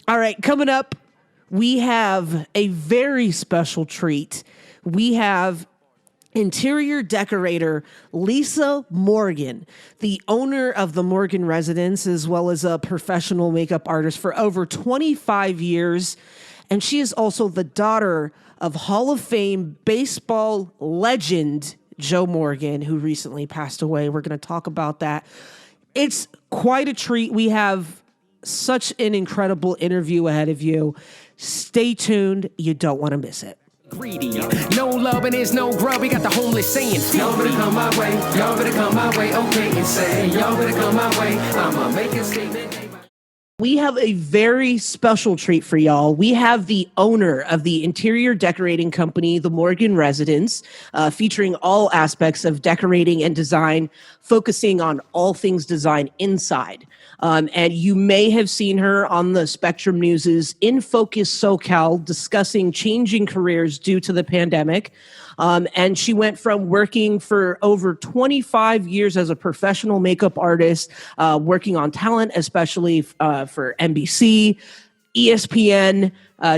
All right, coming up, we have a very special treat. We have interior decorator Lisa Morgan, the owner of the Morgan Residence, as well as a professional makeup artist for over 25 years. And she is also the daughter of Hall of Fame baseball legend Joe Morgan, who recently passed away. We're going to talk about that. It's quite a treat. We have such an incredible interview ahead of you. Stay tuned. You don't want to miss it. Greedy. No love and there's no grub. We got the homeless saying, y'all better come my way. Y'all better come my way. Okay, and say, y'all better come my way. I'ma make a statement. We have a very special treat for y'all. We have the owner of the interior decorating company, the Morgan Residence, featuring all aspects of decorating and design, focusing on all things design inside. And you may have seen her on the Spectrum News's In Focus SoCal discussing changing careers due to the pandemic. And she went from working for over 25 years as a professional makeup artist, working on talent, especially for NBC, ESPN,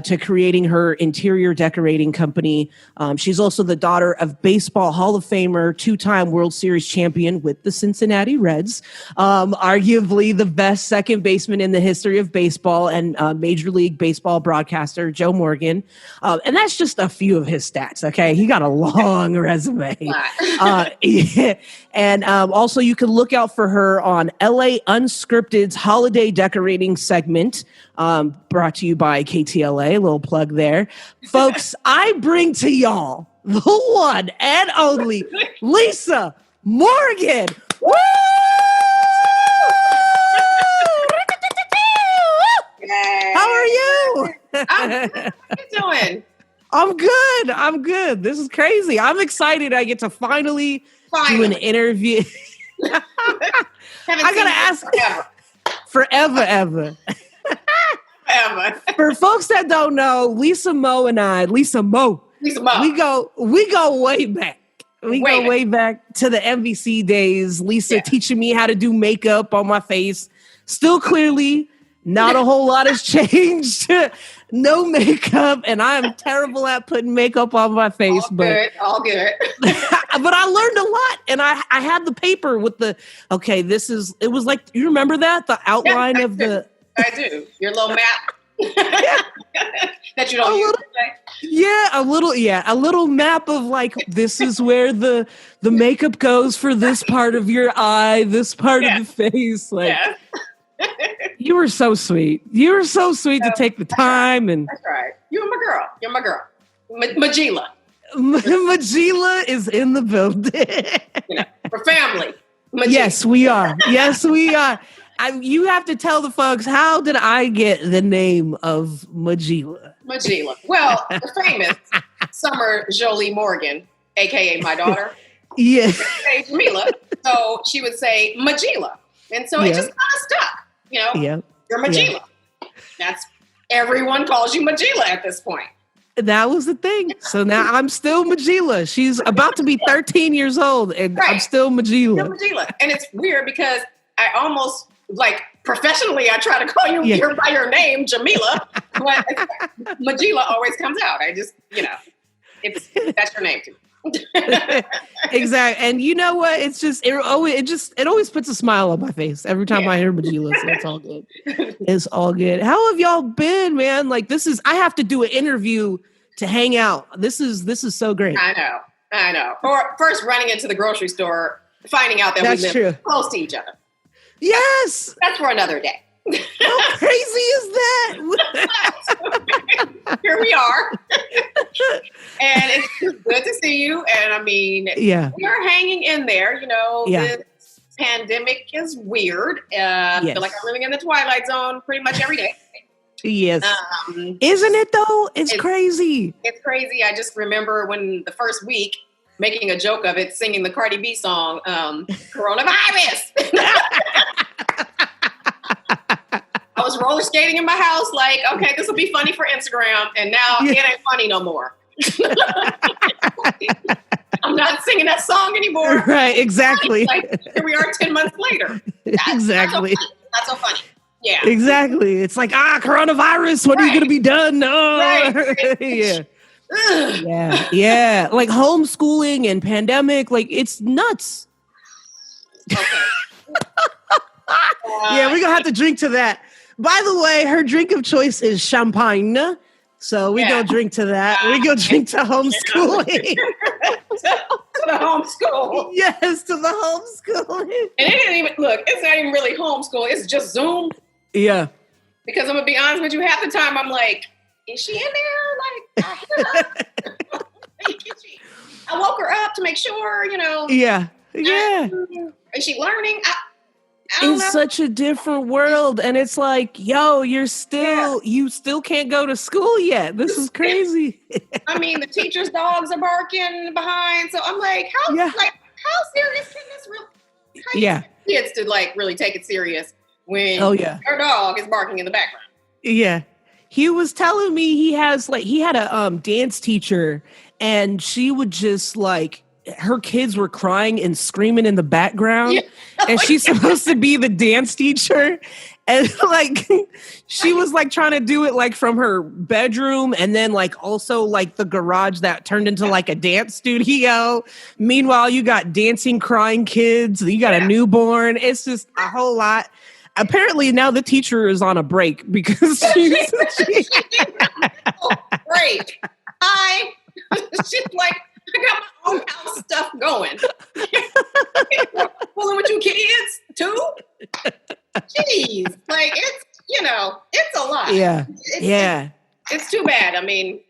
to creating her interior decorating company. She's also the daughter of baseball Hall of Famer, two-time World Series champion with the Cincinnati Reds, arguably the best second baseman in the history of baseball, and Major League Baseball broadcaster Joe Morgan. And that's just a few of his stats, okay? He got a long resume. Yeah. And also you can look out for her on LA Unscripted's holiday decorating segment, brought to you by KTLA, a little plug there. Folks, I bring to y'all the one and only Lisa Morgan. Woo! How are you? How you doing? I'm good. This is crazy. I'm excited. I get to finally do an interview. I gotta ask forever. For folks that don't know, Lisa Mo, we go way back. We go way back to the NBC days. Lisa teaching me how to do makeup on my face. Still clearly, not a whole lot has changed. No makeup, and I'm terrible at putting makeup on my face. All good. But I learned a lot, and I had the paper with the, it was like, you remember that? The outline of the... I do. Your little map that you don't use. A little map of like, this is where the makeup goes for this part of your eye, this part of the face. Like, you were so sweet. You were so sweet to take the time. And that's right. You're my girl. Majila. Majila is in the building. For family. Majila. Yes, we are. You have to tell the folks, how did I get the name of Majila? Majila. Well, the famous Summer Jolie Morgan, a.k.a. my daughter. Yeah. Say Jamila. So she would say Majila. And so it just kind of stuck. You're Majila. That's everyone calls you Majila at this point. That was the thing. So now I'm still Majila. She's about to be 13 years old, and I'm still Majila. You're Majila. And it's weird because I almost, professionally, I try to call you by your name, Jamila, but Majila always comes out. I just, that's your name too. Exactly. And you know what? It's just it always puts a smile on my face every time I hear Majila. So it's all good. It's all good. How have y'all been, man? I have to do an interview to hang out. This is so great. I know. Or first running into the grocery store, finding out that we live close to each other. Yes. That's for another day. How crazy is that? Here we are. And it's good to see you. And we are hanging in there. This pandemic is weird. I feel like I'm living in the Twilight Zone pretty much every day. Yes. Isn't it though? It's crazy. It's crazy. I just remember when the first week, making a joke of it, singing the Cardi B song, Coronavirus. I was roller skating in my house okay, this will be funny for Instagram. And now it ain't funny no more. I'm not singing that song anymore. Right, exactly. Here we are 10 months later. Exactly. Not so funny. Yeah. Exactly. It's like, coronavirus. When are you going to be done? No. Right. Yeah. Yeah. Like homeschooling and pandemic, like it's nuts. Okay. Yeah, we're going to have to drink to that. By the way, her drink of choice is champagne. So we go drink to that. We go drink to homeschooling. to the homeschool. Yes, to the homeschooling. And it didn't even, look, it's not even really homeschool. It's just Zoom. Yeah. Because I'm going to be honest with you, half the time I'm like, is she in there? Like, I hear her. I woke her up to make sure, Yeah. Yeah. Is she learning? It's such a different world. And it's like, yo, you still can't go to school yet. This is crazy. I mean, the teachers' dogs are barking behind. So I'm like, how serious can this really? How you kids to like really take it serious when their dog is barking in the background? Yeah. He was telling me he had a dance teacher, and she would just like, her kids were crying and screaming in the background, and she's supposed to be the dance teacher. And like, she was like trying to do it like from her bedroom, and then like also like the garage that turned into like a dance studio. Meanwhile, you got dancing, crying kids. You got a newborn. It's just a whole lot. Apparently now the teacher is on a break because she's break. She's like, I got my own house stuff going. Fooling with you kids too? Jeez. Like it's a lot. Yeah. It's too bad. I mean,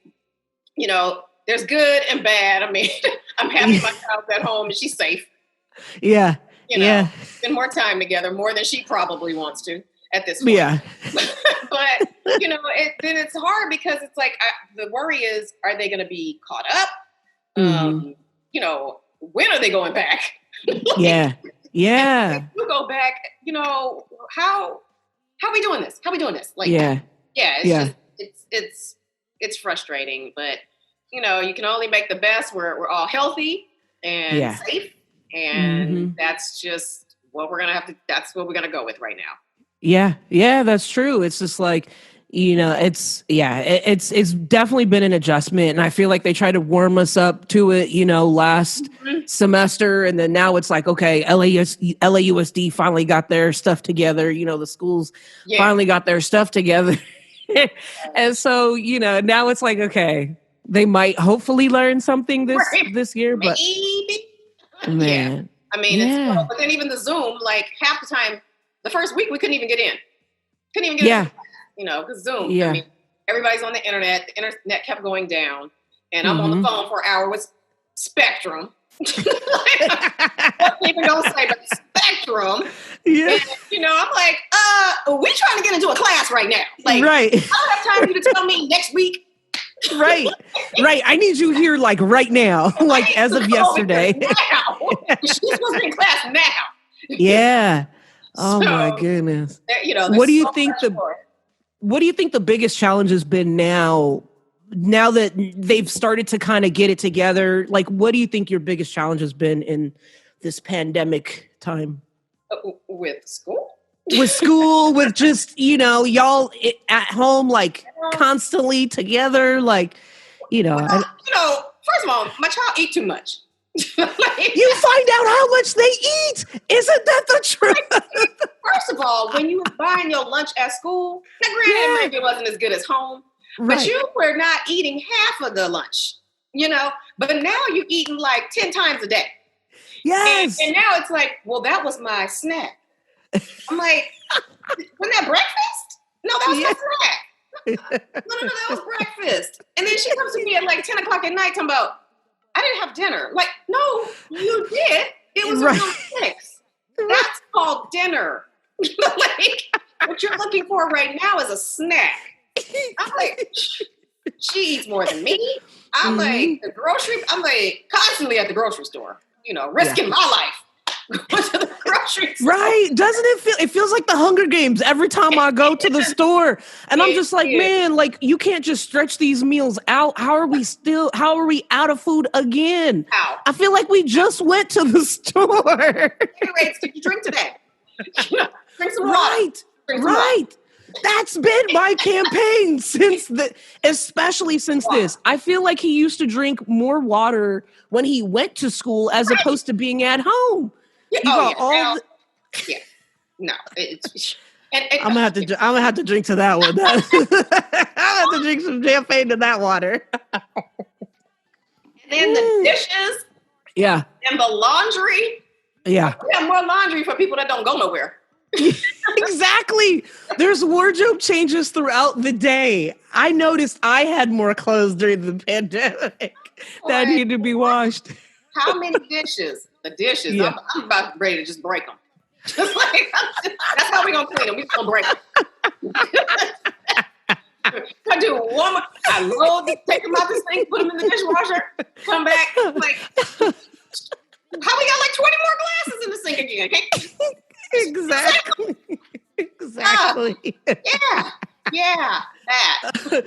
there's good and bad. I mean, I'm happy my child's at home and she's safe. Yeah. Spend more time together, more than she probably wants to at this point. Yeah. But, then it's hard because it's like, the worry is, are they going to be caught up? When are they going back? Yeah. If you go back, how are we doing this? How are we doing this? Like, it's frustrating, but you can only make the best. We're all healthy and safe. And that's just what that's what we're going to go with right now. Yeah, that's true. It's just like, it's definitely been an adjustment. And I feel like they tried to warm us up to it, last semester. And then now it's like, okay, LAUSD finally got their stuff together. The schools finally got their stuff together. And so, now it's like, okay, they might hopefully learn something this year, but maybe. Man. I mean, it's cool. But then even the Zoom, like half the time, the first week we couldn't even get in. Because Zoom, I mean, everybody's on the internet. The internet kept going down. And I'm on the phone for an hour with Spectrum. What people don't say, but Spectrum. Yeah. And, I'm like, we trying to get into a class right now. Like, right. I don't have time for you to tell me next week. Right. I need you here like right now, like as of yesterday. Now. She's supposed to be in class now. Yeah. Oh my goodness. What do you think the biggest challenge has been now that they've started to kind of get it together? Like, what do you think your biggest challenge has been in this pandemic time? With school? With school, with just, y'all at home, like constantly together, like, first of all, my child eat too much. You find out how much they eat. Isn't that the truth? First of all, when you were buying your lunch at school, now granted, maybe it wasn't as good as home, but you were not eating half of the lunch, but now you're eating like 10 times a day. Yes. And now it's like, well, that was my snack. I'm like, wasn't that breakfast? No, that was my snack. No, that was breakfast. And then she comes to me at like 10 o'clock at night talking about, I didn't have dinner. Like, no, you did. It was around 6. That's called dinner. Like, what you're looking for right now is a snack. I'm like, she eats more than me. I'm like, I'm like constantly at the grocery store, risking my life. Going to the grocery store. Right. Doesn't it feels like the Hunger Games every time I go to the store. And I'm just like, man, like you can't just stretch these meals out. How are we out of food again? How? I feel like we just went to the store. Anyways, did you drink today? Drink some water. Right. That's been my campaign especially since this. I feel like he used to drink more water when he went to school as opposed to being at home. Yeah. No, I'm gonna have to drink to that one. I'm gonna have to drink some champagne to that water. And then the dishes. Yeah. And the laundry. Yeah. We have more laundry for people that don't go nowhere. Exactly. There's wardrobe changes throughout the day. I noticed I had more clothes during the pandemic that needed to be washed. How many dishes? The dishes. Yeah. I'm about ready to just break them. Just like, that's how we're going to clean them. We're going to break them. I do one more. I load, take them out this thing, put them in the dishwasher, come back. Like, how we got like 20 more glasses in the sink again? Exactly. Exactly. Yeah. That.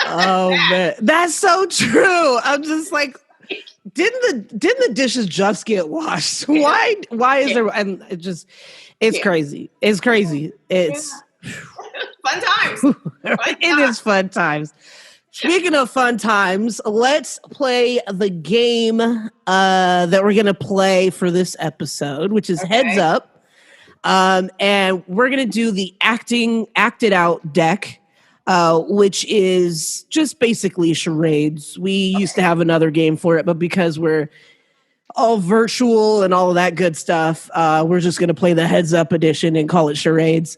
Oh man, that's so true. I'm just like, didn't the dishes just get washed? Why is there? And it's crazy. It's crazy. It's fun times. It is fun times. Speaking of fun times, let's play the game that we're gonna play for this episode, which is Heads Up. And we're going to do the acted out deck, which is just basically charades. We used to have another game for it, but because we're all virtual and all of that good stuff, we're just going to play the Heads Up edition and call it charades.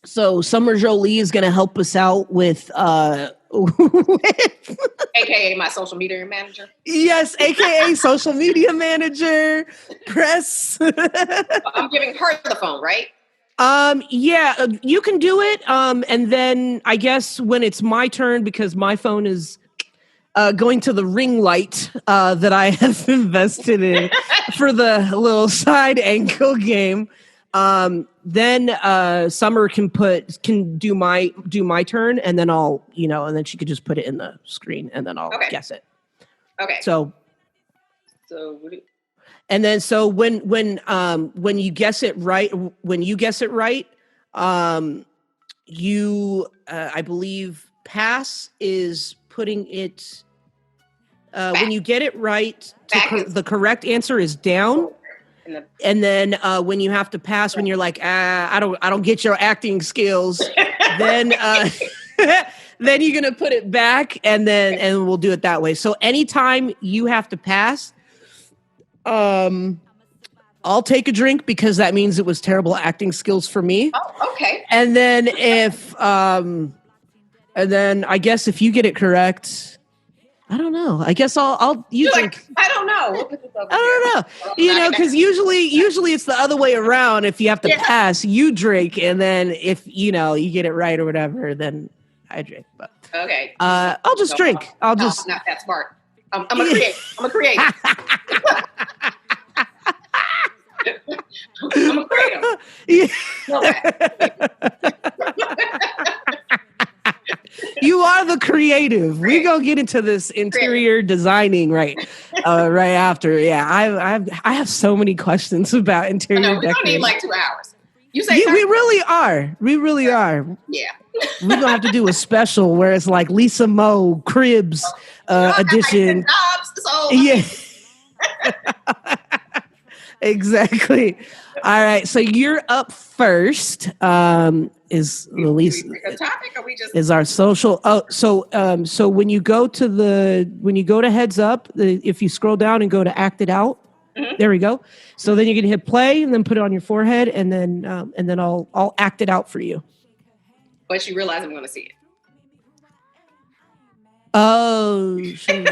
So Summer Jolie is going to help us out with AKA my social media manager. Yes, AKA social media manager, press. I'm giving her the phone, right? Yeah, you can do it. And then I guess when it's my turn, because my phone is going to the ring light that I have invested in for the little side angle game. Then Summer can do my turn, and then I'll, and then she could just put it in the screen, and then I'll guess it. Okay. So and then so when you guess it right, you I believe pass is putting it when you get it right, the correct answer is down. And then when you have to pass, when you're like, I don't get your acting skills, then then you're gonna put it back, and we'll do it that way. So anytime you have to pass, I'll take a drink because that means it was terrible acting skills for me. Oh, okay. And then and then I guess if you get it correct, I don't know. I guess I'll you drink. I don't know. I don't know. Because usually it's the other way around. If you have to pass, you drink, and then if you get it right or whatever, then I drink. But okay. I'll just drink. I'm not that smart. I'm a creative. I'm a creative. I'm a creative. You are the creative. We gonna get into this interior designing right after. Yeah, I have so many questions about interior decorating. We don't need like 2 hours. You say we really are. We really are. Yeah. We're gonna have to do a special where it's like Lisa Moe Cribs edition. Yeah. Exactly. All right. So you're up first. Is Lisa topic, or we just is our social? Oh, so when you go to Heads Up, if you scroll down and go to Acted Out, there we go. So then you can hit play and then put it on your forehead, and then I'll act it out for you. But you realize I'm going to see it. Oh, shit.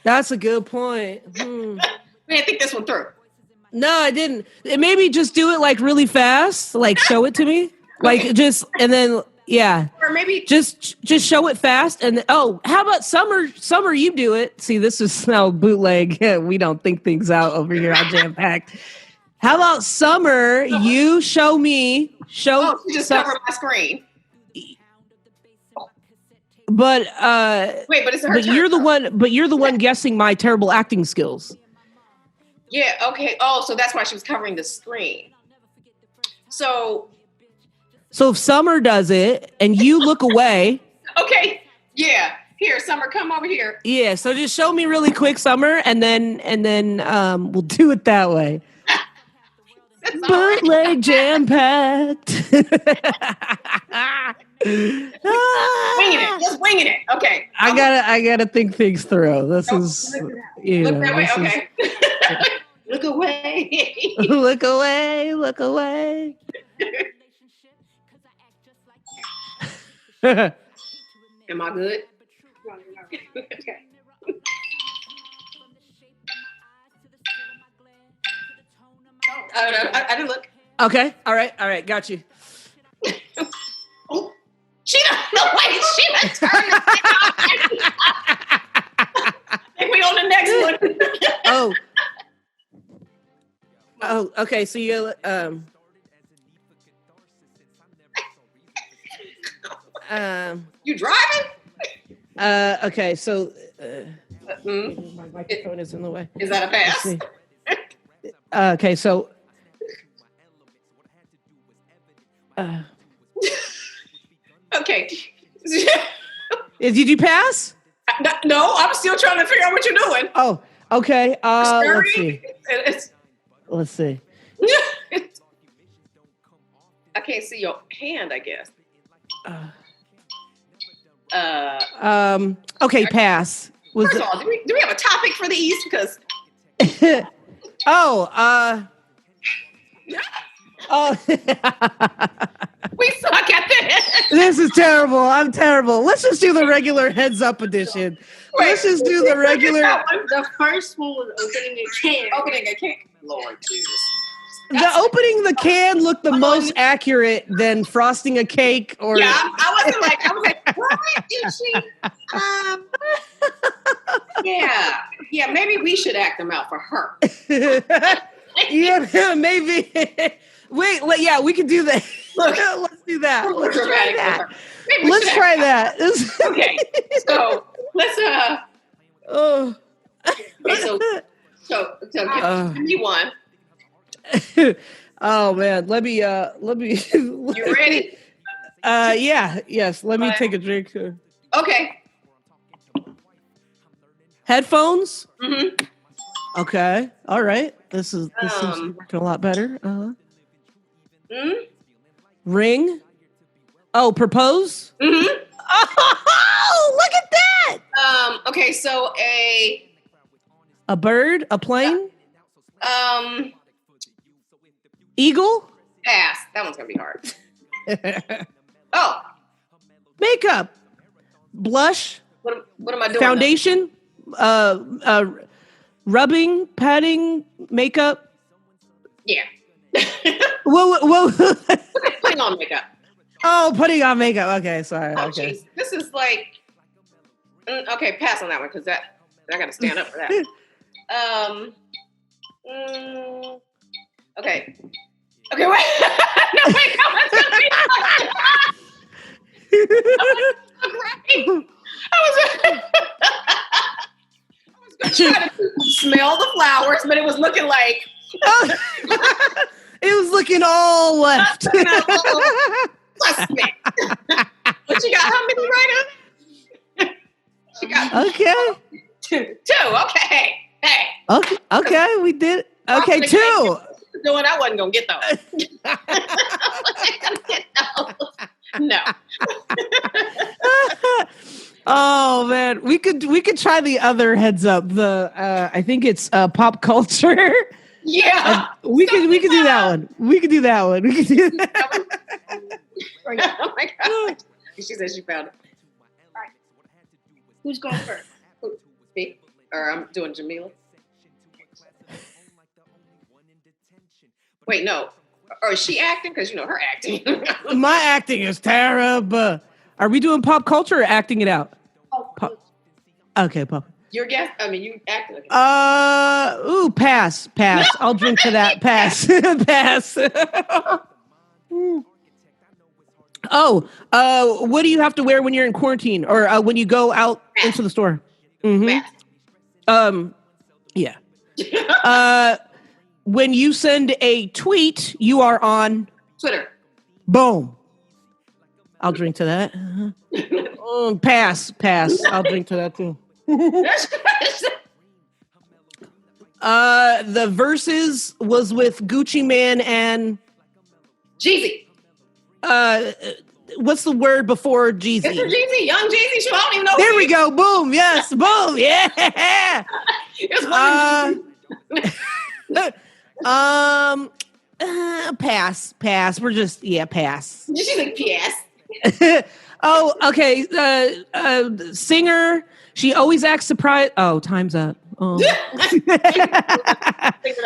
That's a good point. We didn't think this one through. No, I didn't. Maybe just do it like really fast, like show it to me. Like just, and then, yeah. Or maybe just show it fast. And how about Summer, you do it. See, this is now bootleg. We don't think things out over here on Jam-Packed. How about Summer, you show me, you just cover my screen. But, wait, but it's her but turn. You're the one guessing my terrible acting skills. Yeah. Okay. Oh, so that's why she was covering the screen. So So if Summer does it and you look away. Okay. Yeah. Here, Summer, come over here. Yeah. So just show me really quick, Summer, and then we'll do it that way. Bootleg jam-packed. Winging it. Just winging it. Okay. I gotta think things through. This is look that way. Okay. Look away. Look away. Look away. Am I good? Okay. I didn't look. Okay. All right. Got you. Oh, she don't know. Wait, she done turned the thing on. I think we on the next one. Oh, okay. So you you driving? Okay. So my microphone is in the way. Is that a pass? Okay. So. Okay. Did you pass? No, I'm still trying to figure out what you're doing. Oh, okay. Let's see. I can't see your hand, I guess. Okay, pass. First of all, do we have a topic for these? Because we suck at this. This is terrible. I'm terrible. Let's just do the regular heads up edition. Let's just do the regular. The first one was opening a can. Opening a can. Lord Jesus. The opening the can looked the most accurate than frosting a cake or. Yeah, I was like, what is she? Yeah, maybe we should act them out for her. Yeah, maybe. Wait, yeah, we can do that. Look, let's do that. Let's try that. Let's try that. Okay, so let's Okay, so give me one. Oh man, let me. You ready? Yes. Let me take a drink. Okay. Headphones. Mm-hmm. Okay. All right. This is working a lot better. Ring. Oh, propose. Mm-hmm. Oh, look at that. Okay, so a bird, a plane. Eagle. Pass. That one's gonna be hard. Oh. Makeup. Blush. What am I doing? Foundation. Rubbing, patting, makeup. Yeah. Whoa. Putting on makeup. Oh, putting on makeup. Okay, sorry. Oh, okay. Geez. This is like. Okay, pass on that one because I got to stand up for that. Okay. Okay, wait. No, wait. I was trying to smell the flowers, but it was looking like. It was looking all left. Suspect. But you got how many right now? She got two. Okay. Hey. Okay, we did. Okay, two. Doing, I wasn't gonna get those. No. Oh man, we could try the other heads up. The I think it's pop culture. Yeah. We could do that one. We could do that one. We could do that. Oh my God. She said she found it. All right. Who's going first? Me? Or I'm doing Jamila. Wait, no. Or is she acting? Because her acting. My acting is terrible. Are we doing pop culture or acting it out? Pop. Okay, pop. Your guess? I mean, you acting. Pass. I'll drink to that. Pass. Pass. What do you have to wear when you're in quarantine or when you go out into the store? Mm-hmm. Yeah. When you send a tweet, you are on Twitter. Boom. I'll drink to that. Pass. I'll drink to that too. The verses was with Gucci Mane and Jeezy. What's the word before Jeezy? It's Jeezy, young Jeezy. I don't even know. There we go. Boom. Yes. Boom. Yeah. Pass. We're just pass. She's like pass. Oh, okay. Singer. She always acts surprised. Oh, time's up. Oh.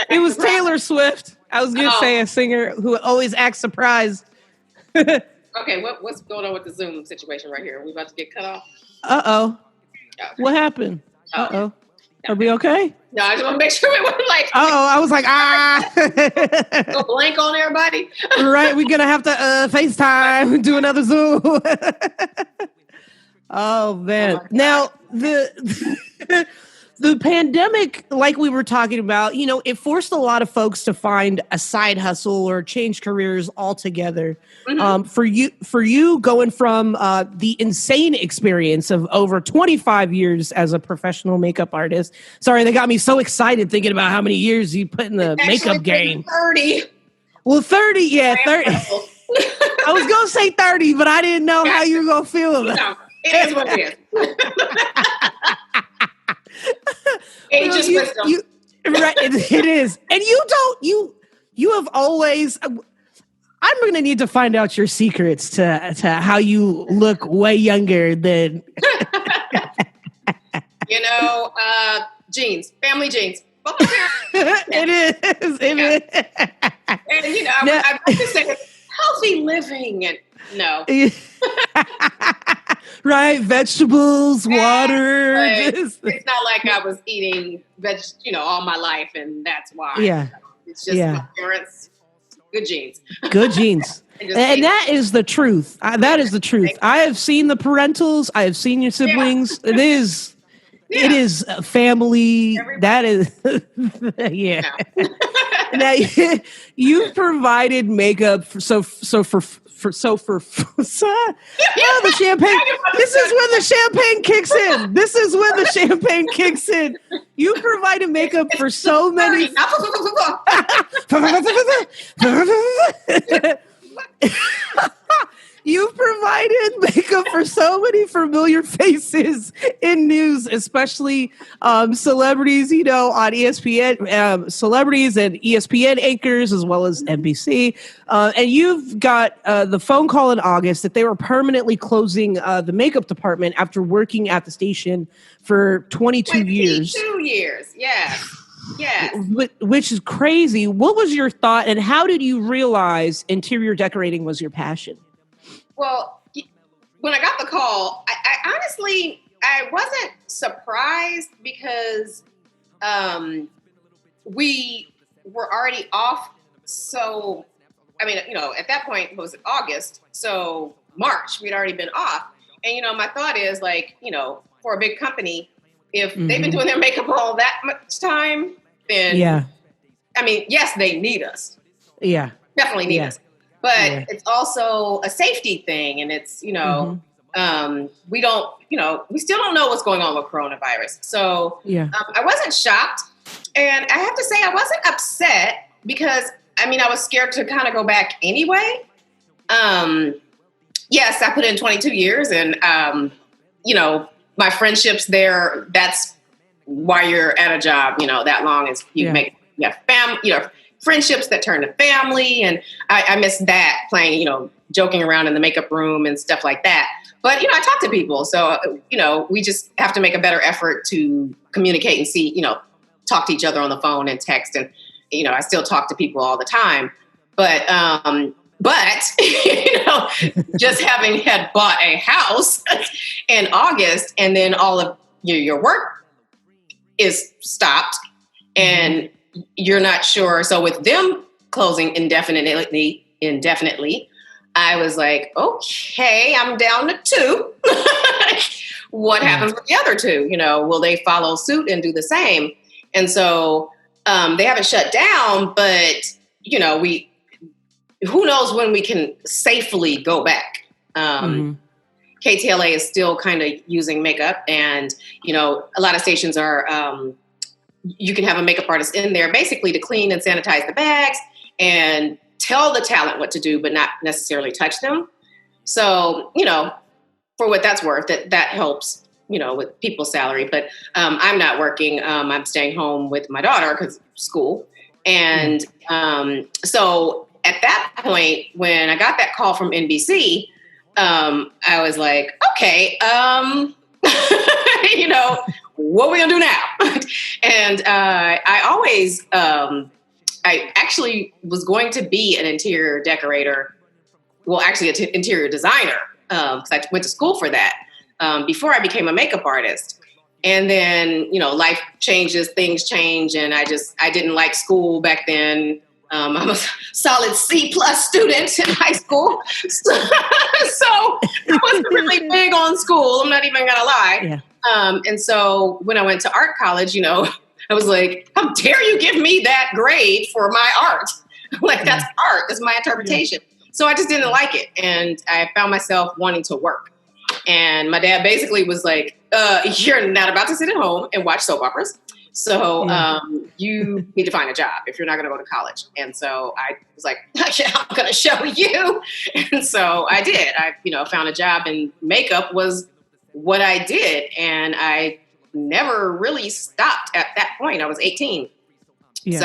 It was Taylor Swift. I was gonna say a singer who always acts surprised. Okay, what's going on with the Zoom situation right here? Are we about to get cut off? Uh-oh. Okay. What happened? Uh-oh. Are we okay? No, I just want to make sure we weren't like... I was like, Go blank on everybody. Right, we're going to have to FaceTime, do another Zoom. Oh, man. Now, the pandemic, like we were talking about, it forced a lot of folks to find a side hustle or change careers altogether. Mm-hmm. For you going from the insane experience of over 25 years as a professional makeup artist. Sorry, they got me so excited thinking about how many years you put in the makeup game. 30. Well, 30, yeah, 30. I was going to say 30, but I didn't know how you were going to feel about it. No, it is what it is. Age is wisdom. Right, it is. And you have always... I'm going to need to find out your secrets to how you look way younger than... Genes, family genes. It is. And, I like to say healthy living and no. Right, vegetables, water. It's not like I was eating all my life, and that's why. Yeah, it's just my parents. Good genes. Good genes. And that is the truth. That is the truth. I have seen the parentals. I have seen your siblings. Yeah. It is family. That is, yeah. Now you've provided makeup the champagne. This is when the champagne kicks in. You provided makeup for so many. You've provided makeup for so many familiar faces in news, especially celebrities, on ESPN, celebrities and ESPN anchors, as well as NBC. And you've got the phone call in August that they were permanently closing the makeup department after working at the station for 22 years. 22 years, yes. Yes. Which is crazy. What was your thought, and how did you realize interior decorating was your passion? Well, when I got the call, I honestly, I wasn't surprised because we were already off. So, at that point, it was August. So March, we'd already been off. And, my thought is for a big company, if they've been doing their makeup all that much time, then, yes, they need us. Yeah. Definitely need us. But it's also a safety thing. And it's, we still don't know what's going on with coronavirus. So I wasn't shocked. And I have to say, I wasn't upset because, I was scared to kind of go back anyway. Yes, I put in 22 years and, my friendships there, that's why you're at a job, that long is you make family, friendships that turn to family. And I miss that playing, joking around in the makeup room and stuff like that. But, I talk to people. So, we just have to make a better effort to communicate and see, talk to each other on the phone and text. And, I still talk to people all the time. But just having had bought a house in August and then all of your work is stopped and you're not sure. So with them closing indefinitely, I was like, okay, I'm down to 2. What happens with the other 2? Will they follow suit and do the same? And so they haven't shut down, but, who knows when we can safely go back. KTLA is still kind of using makeup, and a lot of stations are. You can have a makeup artist in there basically to clean and sanitize the bags and tell the talent what to do, but not necessarily touch them. So, for what that's worth, that helps, with people's salary. But I'm not working. I'm staying home with my daughter because school. And so at that point, when I got that call from NBC, I was like, okay, what are we gonna do now? And I always, I actually was going to be an interior decorator. Well, actually, an interior designer, because I went to school for that before I became a makeup artist. And then, life changes, things change, and I didn't like school back then. I'm a solid C+ student in high school, so I wasn't really big on school. I'm not even gonna lie. Yeah. And so when I went to art college, I was like, how dare you give me that grade for my art? Like, that's art. That's my interpretation. Yeah. So I just didn't like it. And I found myself wanting to work. And my dad basically was like, you're not about to sit at home and watch soap operas. So you need to find a job if you're not going to go to college. And so I was like, I'm going to show you. And so I did. I, found a job, and makeup was what I did. And I never really stopped at that point. I was 18. Yeah.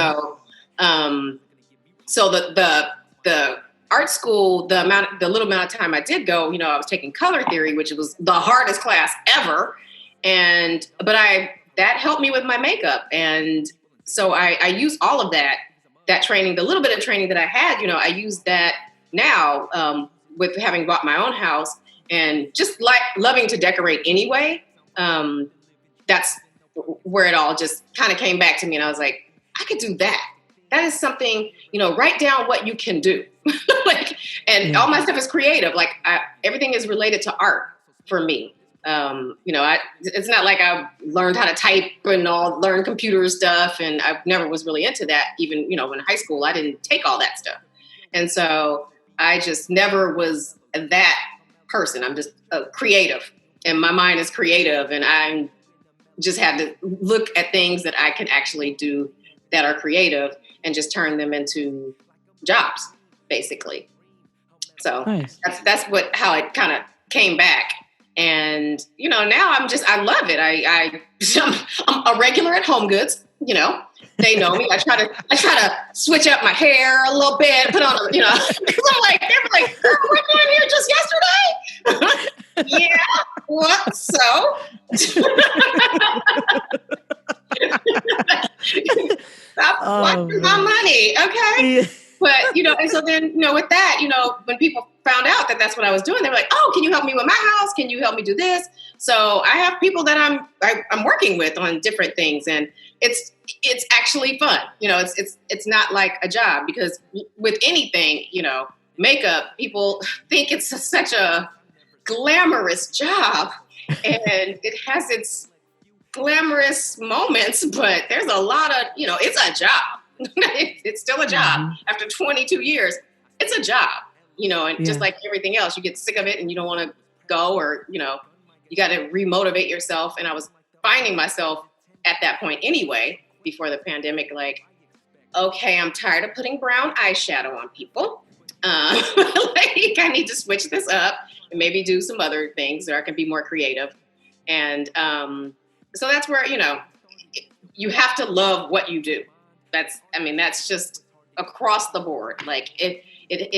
So the art school, the little amount of time I did go, I was taking color theory, which was the hardest class ever. But that helped me with my makeup. And so I use all of that training, the little bit of training that I had, I use that now with having bought my own house and just like loving to decorate anyway. That's where it all just kind of came back to me. And I was like, I could do that. That is something, write down what you can do. All my stuff is creative. Everything is related to art for me. It's not like I learned how to type and learn computer stuff. And I never was really into that. Even, in high school, I didn't take all that stuff. And so I just never was that person. I'm just creative, and my mind is creative. And I just had to look at things that I can actually do that are creative and just turn them into jobs, basically. So nice. That's how it kind of came back. And, now I love it. I'm a regular at Home Goods, they know me. I try to switch up my hair a little bit, put on, because I'm like, they were like, girl, we're going here just yesterday. Yeah. What? So? Stop watching my money. Okay. Yeah. But, and so then, with that, when people found out that that's what I was doing, they were like, oh, can you help me with my house? Can you help me do this? So I have people that I'm working with on different things, and it's actually fun. It's not like a job, because with anything, makeup, people think it's such a glamorous job, and it has its glamorous moments, but there's a lot of, it's a job. It's still a job. After 22 years, it's a job, and just like everything else, you get sick of it and you don't want to go, or, you got to remotivate yourself. And I was finding myself at that point anyway, before the pandemic, like, okay, I'm tired of putting brown eyeshadow on people. I need to switch this up and maybe do some other things, or I can be more creative. And so that's where, you have to love what you do. That's just across the board. Like it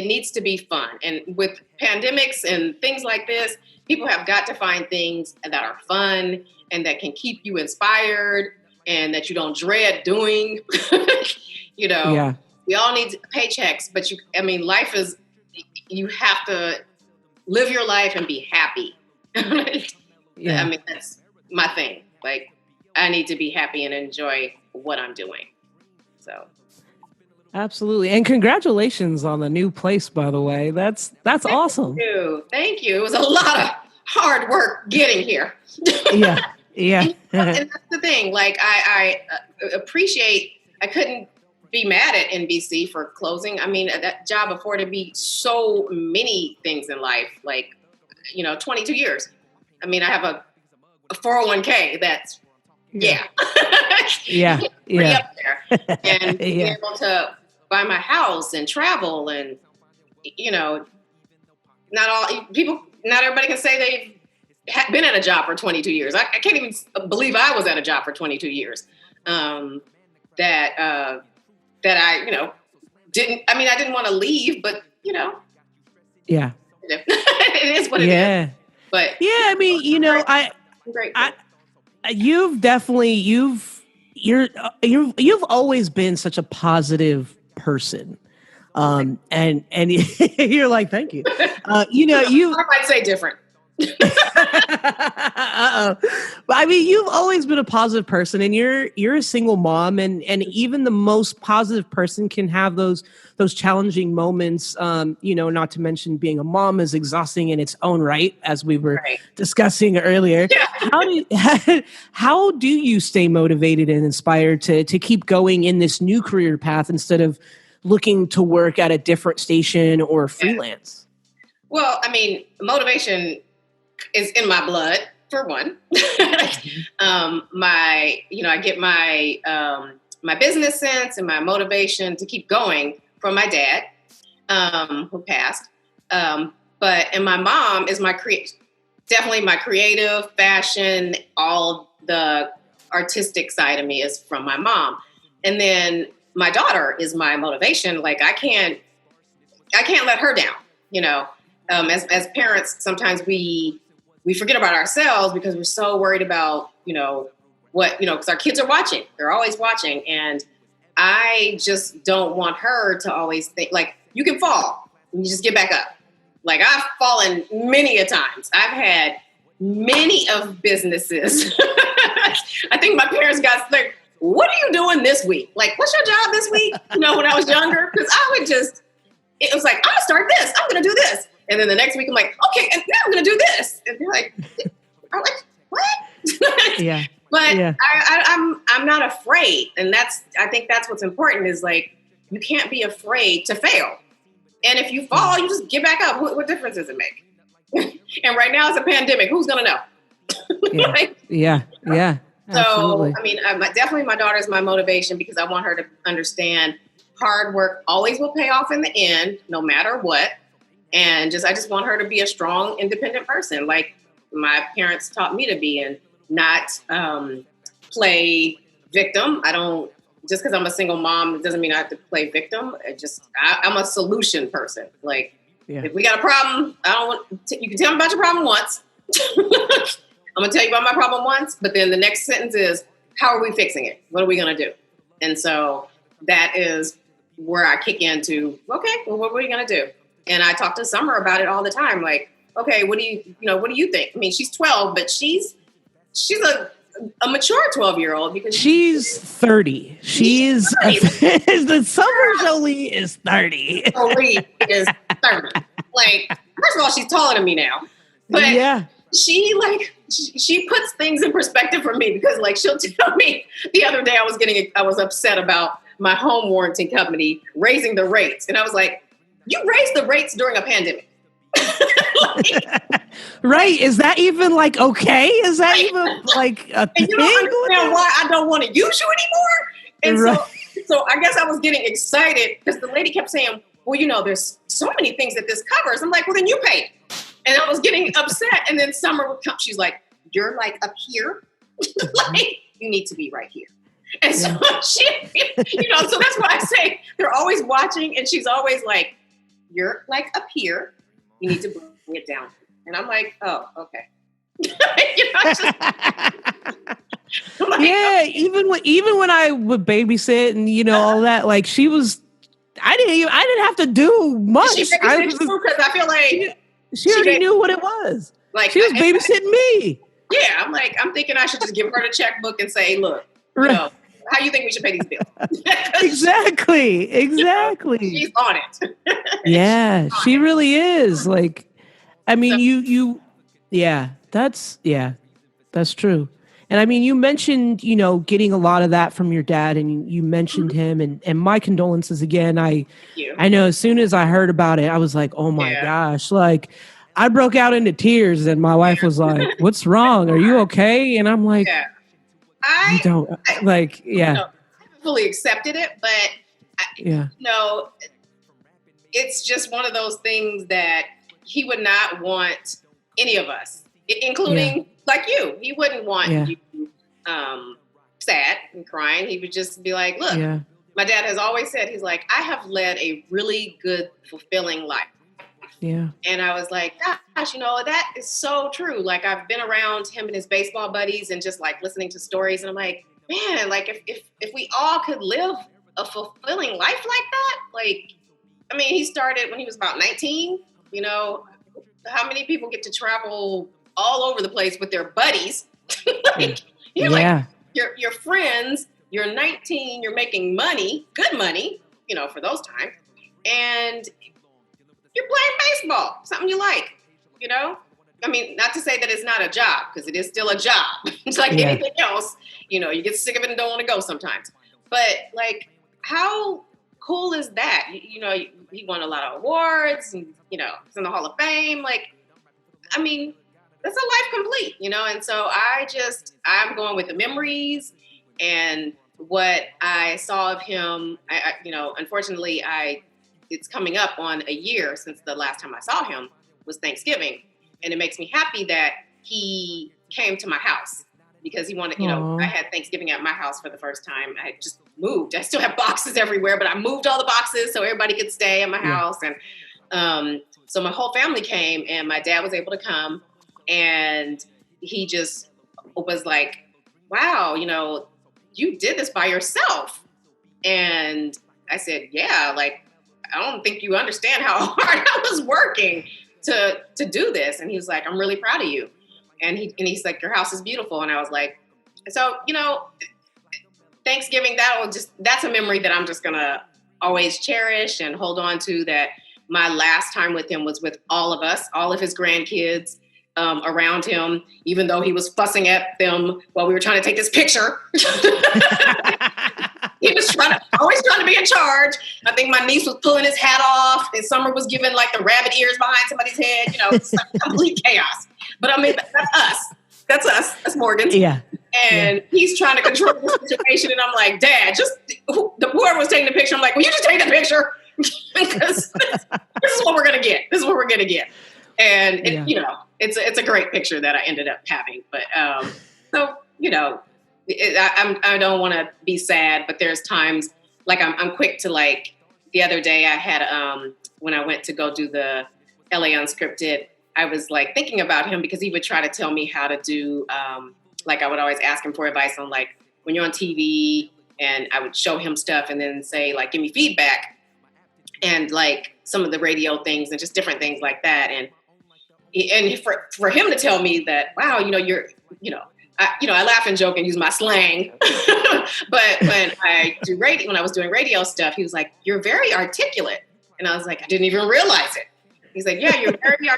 needs to be fun. And with pandemics and things like this, people have got to find things that are fun and that can keep you inspired and that you don't dread doing. Yeah. We all need paychecks, but life is, you have to live your life and be happy. Yeah. That's my thing. Like, I need to be happy and enjoy what I'm doing. So. Absolutely. And congratulations on the new place, by the way. That's awesome. Thank you. It was a lot of hard work getting here. Yeah. And that's the thing. Like, I appreciate, I couldn't be mad at NBC for closing. That job afforded me so many things in life, like 22 years. I mean, I have a 401k that's, yeah. Yeah. Pretty up there. And being able to buy my house and travel and, not everybody can say they've been at a job for 22 years. I can't even believe I was at a job for 22 years. That I, I didn't want to leave, but, Yeah. it is what it is. But yeah, I mean, you've always been such a positive person. And you're like, thank you. I might say different. But I mean, you've always been a positive person, and you're a single mom, and even the most positive person can have those challenging moments. Not to mention being a mom is exhausting in its own right, as we were discussing earlier. Yeah. How do you stay motivated and inspired to keep going in this new career path instead of looking to work at a different station or freelance? Well, I mean, motivation is in my blood, for one. I get my business sense and my motivation to keep going from my dad, who passed. And my mom is definitely my creative, fashion, all the artistic side of me is from my mom. And then my daughter is my motivation. Like I can't let her down, as parents, sometimes we forget about ourselves because we're so worried about, because our kids are watching. They're always watching. And I just don't want her to always think, like, you can fall and you just get back up. Like, I've fallen many a times. I've had many of businesses. I think my parents got like, what are you doing this week? Like, what's your job this week? When I was younger, because it was like, I'm gonna start this. I'm gonna do this. And then the next week I'm like, okay, and now I'm going to do this. And they're like, I'm like, what? Yeah. But yeah. I'm not afraid. And I think that's what's important is like, you can't be afraid to fail. And if you fall, you just get back up. What difference does it make? And right now it's a pandemic. Who's going to know? Yeah. Absolutely. So, I mean, definitely my daughter is my motivation because I want her to understand hard work always will pay off in the end, no matter what. And I just want her to be a strong, independent person, like my parents taught me to be, and not play victim. Just because I'm a single mom, it doesn't mean I have to play victim. I'm a solution person. Like, if we got a problem, you can tell me about your problem once. I'm going to tell you about my problem once, but then the next sentence is, how are we fixing it? What are we going to do? And so that is where I kick into, okay, well, what are we going to do? And I talk to Summer about it all the time. Like, okay, what do you think? I mean, she's 12, but she's a mature 12-year-old because she's 30. She's the Summer Jolie is 30. Jolie is 30. Like, first of all, she's taller than me now. But she puts things in perspective for me because like she'll tell me the other day I was upset about my home warranty company raising the rates. And I was like, you raised the rates during a pandemic. Right. Is that even like, okay? Is that even like a thing? You don't understand why I don't want to use you anymore. And so I guess I was getting excited because the lady kept saying, well, there's so many things that this covers. I'm like, well, then you pay. And I was getting upset. And then Summer would come. She's like, you're like up here. Like, you need to be right here. And so so that's why I say they're always watching. And she's always like, you're like up here. You need to bring it down. And I'm like, oh, okay. Even when I would babysit and all that, like I didn't have to do much. Because I feel like she already knew what it was. Like she was babysitting me. Yeah, I'm thinking I should just give her the checkbook and say, look, how you think we should pay these bills? Exactly. She's on it. Yeah, she really is. Like, I mean, that's true. And I mean, you mentioned, getting a lot of that from your dad, and you mentioned him, and my condolences again. I know as soon as I heard about it, I was like, oh my gosh, like I broke out into tears, and my wife was like, "What's wrong? Are you okay?" And I'm like, "I don't like, I haven't fully accepted it, but it's just one of those things that he would not want any of us, including like you. He wouldn't want you sad and crying. He would just be like, look, my dad has always said, he's like, I have led a really good, fulfilling life. Yeah. And I was like, gosh, that is so true. Like, I've been around him and his baseball buddies and just like listening to stories. And I'm like, man, like if we all could live a fulfilling life like that, like, I mean, he started when he was about 19, how many people get to travel all over the place with their buddies? Like, like your friends, you're 19, you're making money, good money, for those times. And you're playing baseball, something you like, I mean, not to say that it's not a job, because it is still a job. It's like anything else, you get sick of it and don't want to go sometimes. But how cool is that? He won a lot of awards and, he's in the Hall of Fame. Like, I mean, that's a life complete, And so I'm going with the memories and what I saw of him. Unfortunately, it's coming up on a year since the last time I saw him was Thanksgiving. And it makes me happy that he came to my house because he wanted, I had Thanksgiving at my house for the first time. I just moved. I still have boxes everywhere, but I moved all the boxes so everybody could stay at my house. And so my whole family came, and my dad was able to come, and he just was like, wow, you did this by yourself. And I said, yeah, like, I don't think you understand how hard I was working to do this. And he was like, I'm really proud of you. And he's like, your house is beautiful. And I was like, so, Thanksgiving, that's a memory that I'm just going to always cherish and hold on to, that my last time with him was with all of us, all of his grandkids around him, even though he was fussing at them while we were trying to take this picture. He was always trying to be in charge. I think my niece was pulling his hat off, and Summer was giving like the rabbit ears behind somebody's head. It's like complete chaos. But I mean, that's us. That's us. That's Morgan. Yeah. And he's trying to control the situation, and I'm like, Dad, whoever was taking the picture, I'm like, will you just take the picture? Because this is what we're gonna get. This is what we're gonna get. And it's a great picture that I ended up having. But I don't want to be sad, but there's times like I'm quick to, like, the other day I had when I went to go do the LA Unscripted, I was like thinking about him because he would try to tell me how to do like, I would always ask him for advice on, like, when you're on TV, and I would show him stuff and then say, like, give me feedback, and like some of the radio things and just different things like that. And for him to tell me that, wow, you're, I laugh and joke and use my slang, but when I was doing radio stuff, he was like, you're very articulate. And I was like, I didn't even realize it. He's like, yeah, you're very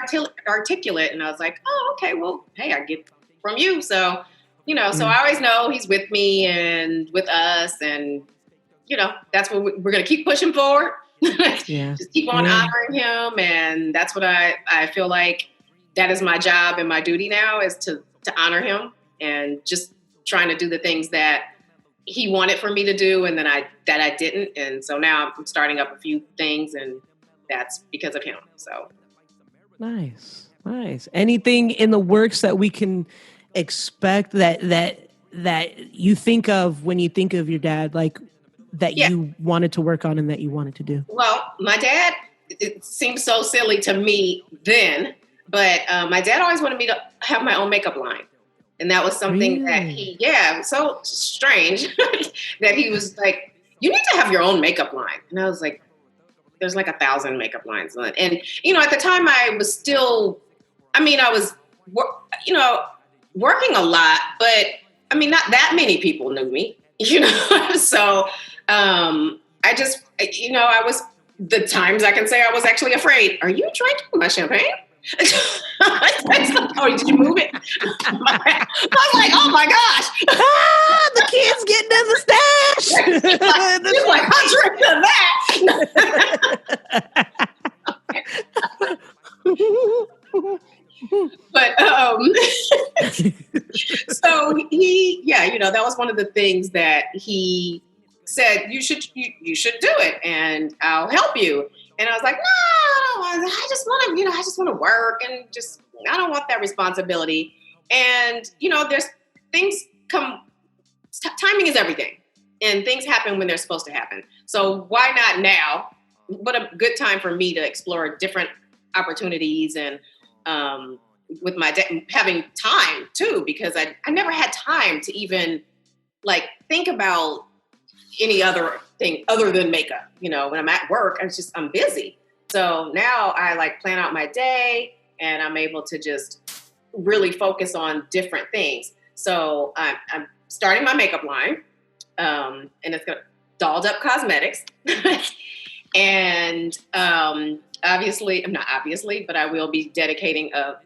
articulate. And I was like, oh, okay, well, hey, I get from you. So, so I always know he's with me and with us, and, that's what we're going to keep pushing forward. Just keep on honoring him. And that's what I feel like that is my job and my duty now, is to honor him, and just trying to do the things that he wanted for me to do and that I didn't. And so now I'm starting up a few things, and that's because of him. So nice. Anything in the works that we can expect that you think of when you think of your dad, like that you wanted to work on and that you wanted to do? Well, my dad, it seems so silly to me then, but my dad always wanted me to have my own makeup line. And that was something that it was so strange that he was like, you need to have your own makeup line. And I was like, there's like 1,000 makeup lines. And, at the time I was still, I was, working a lot, but not that many people knew me, So I just, I was, the times I can say I was actually afraid. Are you drinking my champagne? Oh, did you move it? I was like, oh my gosh. The kid's getting in the stash. He's like, I'll drink to that. So that was one of the things that he said, you should do it and I'll help you. And I was like, no, I just want to work and just, I don't want that responsibility. And, there's things timing is everything and things happen when they're supposed to happen. So why not now? What a good time for me to explore different opportunities and, with my having time too, because I never had time to even think about any other thing other than makeup. When I'm at work, I'm busy. So now I plan out my day and I'm able to just really focus on different things. So I'm starting my makeup line, and it's got Dolled Up Cosmetics. And not obviously, but I will be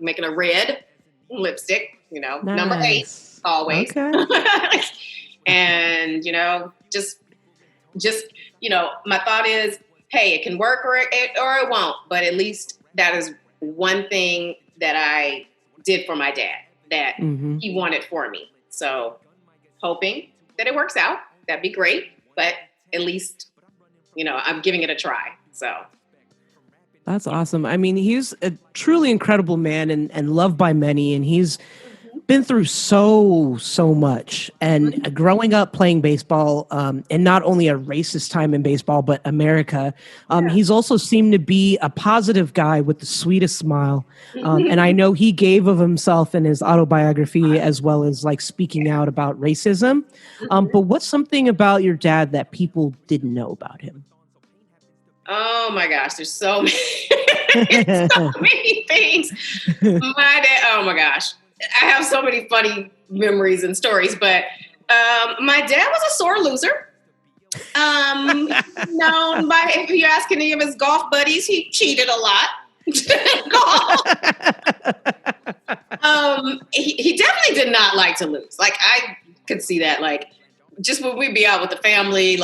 making a red lipstick, nice. Number 8, always. Okay. And, just, my thought is, hey, it can work or it won't. But at least that is one thing that I did for my dad that he wanted for me. So hoping that it works out. That'd be great. But at least, I'm giving it a try. So. That's awesome. I mean, he's a truly incredible man and loved by many. And he's been through so much. And growing up playing baseball, and not only a racist time in baseball, but America, he's also seemed to be a positive guy with the sweetest smile. And I know he gave of himself in his autobiography, as well as speaking out about racism. But what's something about your dad that people didn't know about him? Oh my gosh, there's so many, so many things. My dad, oh my gosh. I have so many funny memories and stories, but my dad was a sore loser. Known by, if you ask any of his golf buddies, he cheated a lot. He definitely did not like to lose. I could see that. Just when we'd be out with the family,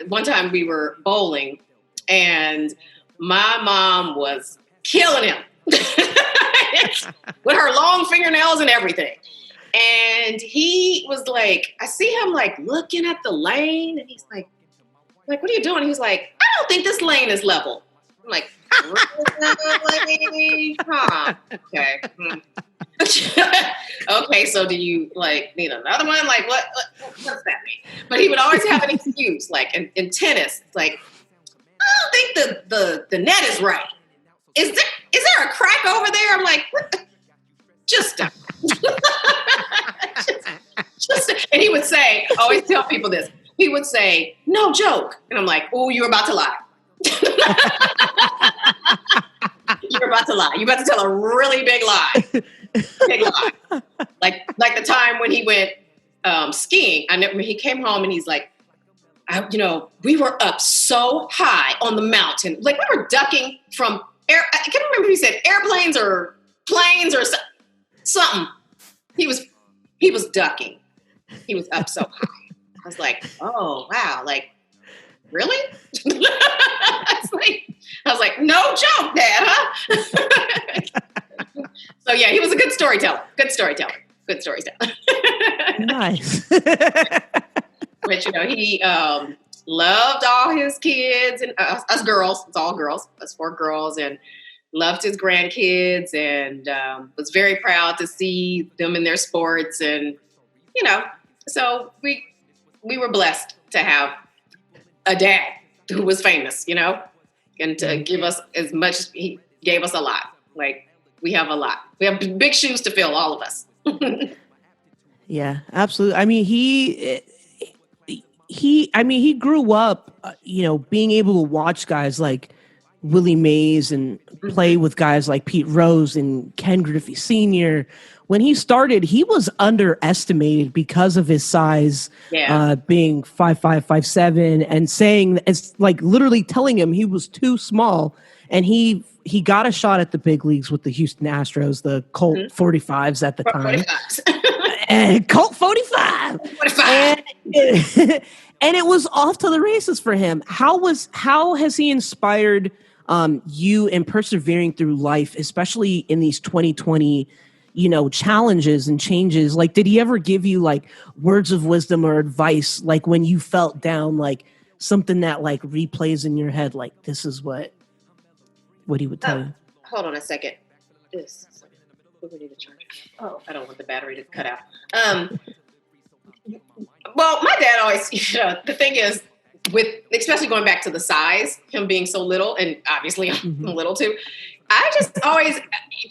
one time we were bowling and my mom was killing him. With her long fingernails and everything. And he was I see him looking at the lane and he's like, what are you doing? He's like, I don't think this lane is level. I'm like, really? Huh. Okay. Okay, so do you need another one? What's that mean? But he would always have an excuse, in tennis, I don't think the net is right. Is there a crack over there? I'm like, what? Just stop. And he would say, I always tell people this. He would say, no joke. And I'm like, oh, you're about to lie. You're about to lie. You're about to tell a really big lie. Big lie. Like the time when he went skiing. He came home and he's like, we were up so high on the mountain. We were ducking from I can't remember if he said airplanes or planes or something. He was ducking. He was up so high. I was like, oh, wow. Really? I was like, no joke, Dad, huh? So, yeah, he was a good storyteller. Nice. But, he loved all his kids and us girls. It's all girls. Us 4 girls. And loved his grandkids and was very proud to see them in their sports. And, so we were blessed to have a dad who was famous, and to give us as much as he gave us a lot. We have a lot. We have big shoes to fill, all of us. Yeah, absolutely. I mean, he grew up, being able to watch guys like Willie Mays and play with guys like Pete Rose and Ken Griffey Sr. When he started, he was underestimated because of his size, being 5'5", 5'7", and saying, it's literally telling him he was too small. And he got a shot at the big leagues with the Houston Astros, the Colt 45s at the time. 45s. And Colt 45. 45. And it was off to the races for him. How has he inspired you in persevering through life, especially in these 2020, challenges and changes? Like, did he ever give you like words of wisdom or advice, like when you felt down, like something that like replays in your head, like this is what he would tell you? Hold on a second. We need to charge it. Oh, I don't want the battery to cut out. Well, my dad always, the thing is, especially going back to the size, him being so little, and obviously I'm little too. I just always,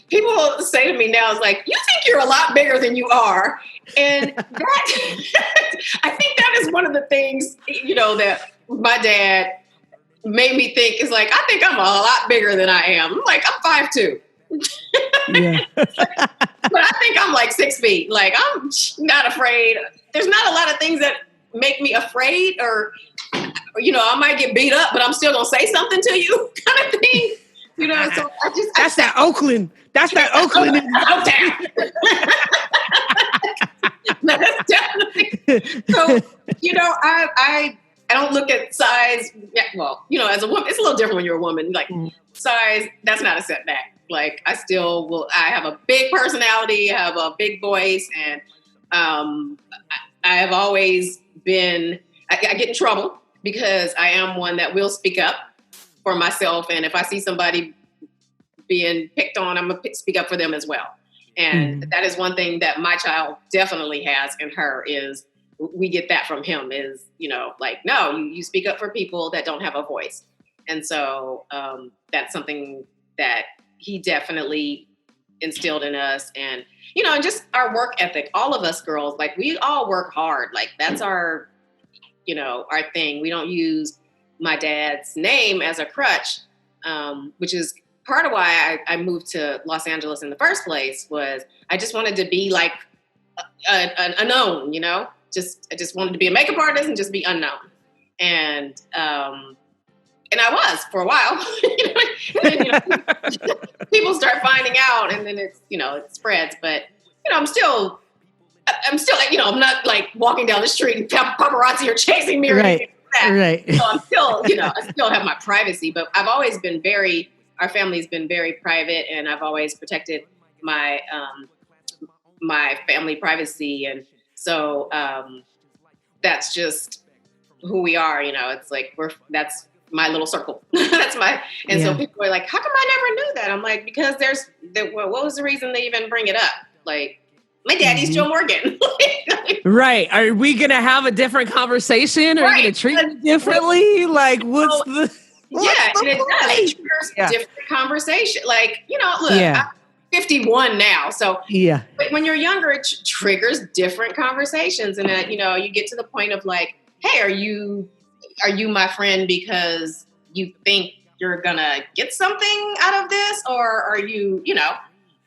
people say to me now, it's like, you think you're a lot bigger than you are. And that, I think that is one of the things, that my dad made me think is like, I think I'm a lot bigger than I am. I'm like, I'm 5'2". Yeah. But I think I'm like 6 feet. Like, I'm not afraid. There's not a lot of things that make me afraid, or I might get beat up, but I'm still gonna say something to you, kind of thing. So that's that Oakland. That's that Oakland. No, that's definitely. So I don't look at size. Well, as a woman, it's a little different when you're a woman. Like size, that's not a setback. Like I still will. I have a big personality. I have a big voice, and I have always been. I get in trouble because I am one that will speak up for myself, and if I see somebody being picked on, I'm gonna speak up for them as well. And that is one thing that my child definitely has in her, is we get that from him, is like, no, you speak up for people that don't have a voice. And so that's something that he definitely instilled in us. And and just our work ethic, all of us girls, like we all work hard. Like that's our our thing. We don't use my dad's name as a crutch, which is part of why I moved to Los Angeles in the first place. Was I just wanted to be like unknown, I just wanted to be a makeup artist and just be unknown. And I was for a while. People start finding out, and then it's it spreads. But I'm still I'm not like walking down the street and paparazzi are chasing me or anything like that. Right. So I'm still, I still have my privacy, but I've always been our family's been very private, and I've always protected my, my family privacy. And so, that's just who we are, it's like, that's my little circle. So people are like, how come I never knew that? I'm like, because what was the reason they even bring it up? Like, my daddy's Joe Morgan. Right. Are we going to have a different conversation? Are we going to treat you differently? Like, what's the... And it does. It triggers different conversation. Like, look, I'm 51 now. So but when you're younger, it triggers different conversations. And then, you get to the point of like, hey, are you my friend because you think you're going to get something out of this? Or are you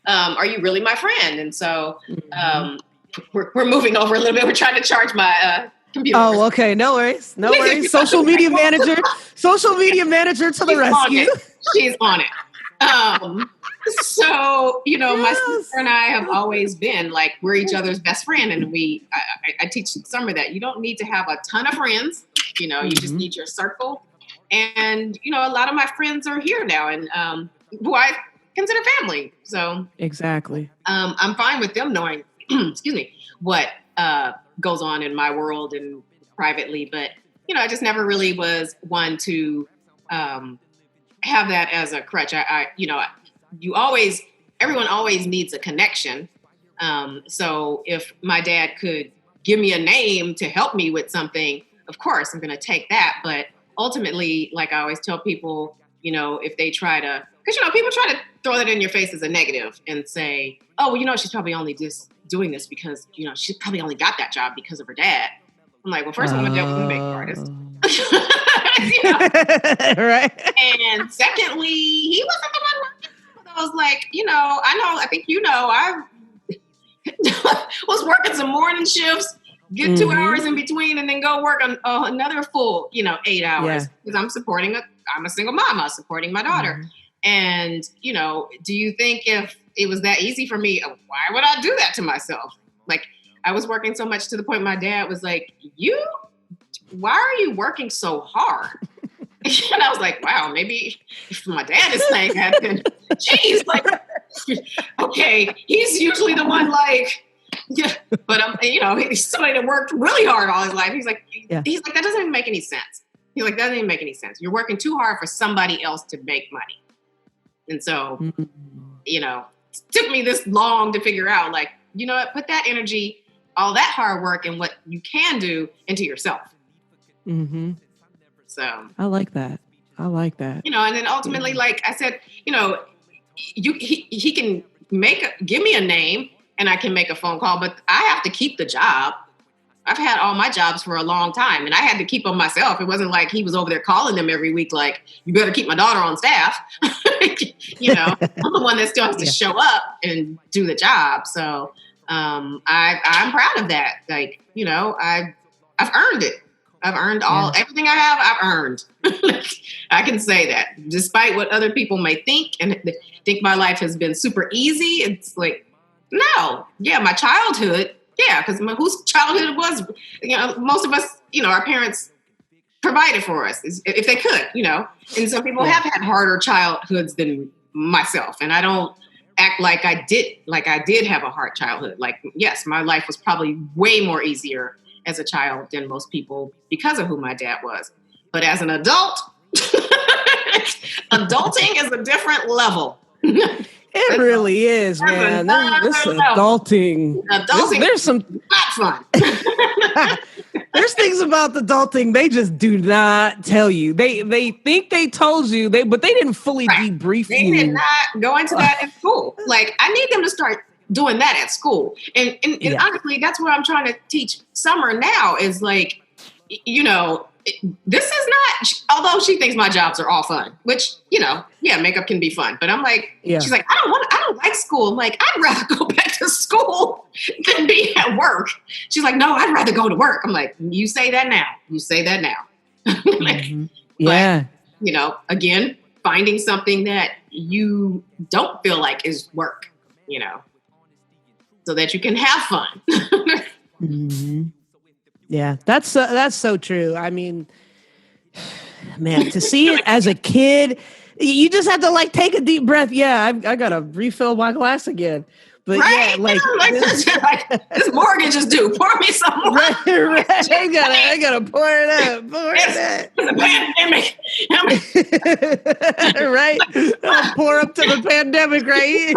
really my friend? And so we're moving over a little bit. We're trying to charge my computer. Oh, okay. No worries. No worries. Social media manager to the rescue. She's on it. So, my sister and I have always been like, we're each other's best friend. And I teach Summer that you don't need to have a ton of friends. You just need your circle. And, a lot of my friends are here now, and who I consider family. So exactly. I'm fine with them knowing, excuse me, what goes on in my world and privately. But, I just never really was one to have that as a crutch. Everyone always needs a connection. So if my dad could give me a name to help me with something, of course, I'm going to take that. But ultimately, like I always tell people, if they try to, because, people try to throw that in your face as a negative and say, oh, well, she's probably only just doing this because, she probably only got that job because of her dad. I'm like, well, first of all, my dad was a makeup artist. Right. And secondly, he wasn't the one. I was like, I think I was working some morning shifts, get 2 hours in between, and then go work on another full, 8 hours. Because I'm a single mama supporting my daughter. And, do you think if it was that easy for me, why would I do that to myself? Like, I was working so much to the point my dad was like, why are you working so hard? And I was like, wow, maybe if my dad is saying that, then geez, like, Okay, he's usually the one like, yeah, but he's somebody that worked really hard all his life. He's like, that doesn't even make any sense. He's like, that doesn't even make any sense. You're working too hard for somebody else to make money. And so, it took me this long to figure out, like, you know what, put that energy, all that hard work and what you can do into yourself. Mm-hmm. So I like that. And then ultimately, like I said, he can give me a name and I can make a phone call, but I have to keep the job. I've had all my jobs for a long time and I had to keep them myself. It wasn't like he was over there calling them every week, like, you better keep my daughter on staff. I'm the one that still has to show up and do the job. So I'm proud of that. Like, I've earned it. I've earned everything I have, I've earned. I can say that. Despite what other people may think and think my life has been super easy, it's like, no. Yeah, my childhood, because whose childhood it was, most of us, our parents provided for us if they could, And some people have had harder childhoods than myself. And I don't act like I did have a hard childhood. Like, yes, my life was probably way more easier as a child than most people because of who my dad was. But as an adult, adulting is a different level. It really is, man. This adulting. There's some not fun. There's things about adulting they just do not tell you. They think they told you, but they didn't fully debrief you. They did not go into that in school. Like, I need them to start doing that at school. And honestly, that's what I'm trying to teach Summer now is like, this is not, although she thinks my jobs are all fun, which, makeup can be fun. But I'm like, she's like, I don't like school. I'm like, I'd rather go back to school than be at work. She's like, no, I'd rather go to work. I'm like, you say that now. Mm-hmm. Yeah. But, again, finding something that you don't feel like is work, so that you can have fun. Mm-hmm. Yeah, that's so true. I mean, man, to see it as a kid, you just have to like take a deep breath. Yeah, I gotta refill my glass again. But this mortgage is due. Pour me some more. Right. I gotta pour it up. It's a pandemic. Right. I'll pour up to the pandemic, right?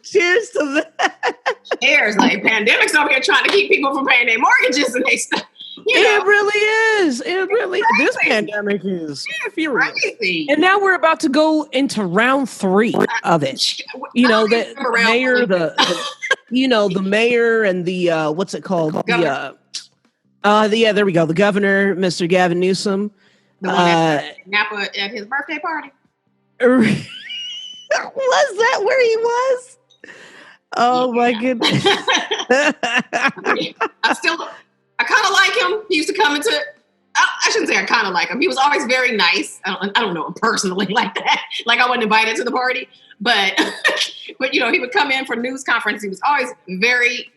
Cheers to that. Cheers. Like, pandemics over here trying to keep people from paying their mortgages and they stuff. It really is. This pandemic is furious. Crazy. And now we're about to go into round 3 of it. The mayor, the mayor and the what's it called? There we go. The governor, Mr. Gavin Newsom. The one at Napa at his birthday party. Was that where he was? Oh my goodness. I kind of like him. He used to come into, I shouldn't say I kind of like him. He was always very nice. I don't know him personally like that. Like, I wasn't invited to the party, but he would come in for news conference. He was always very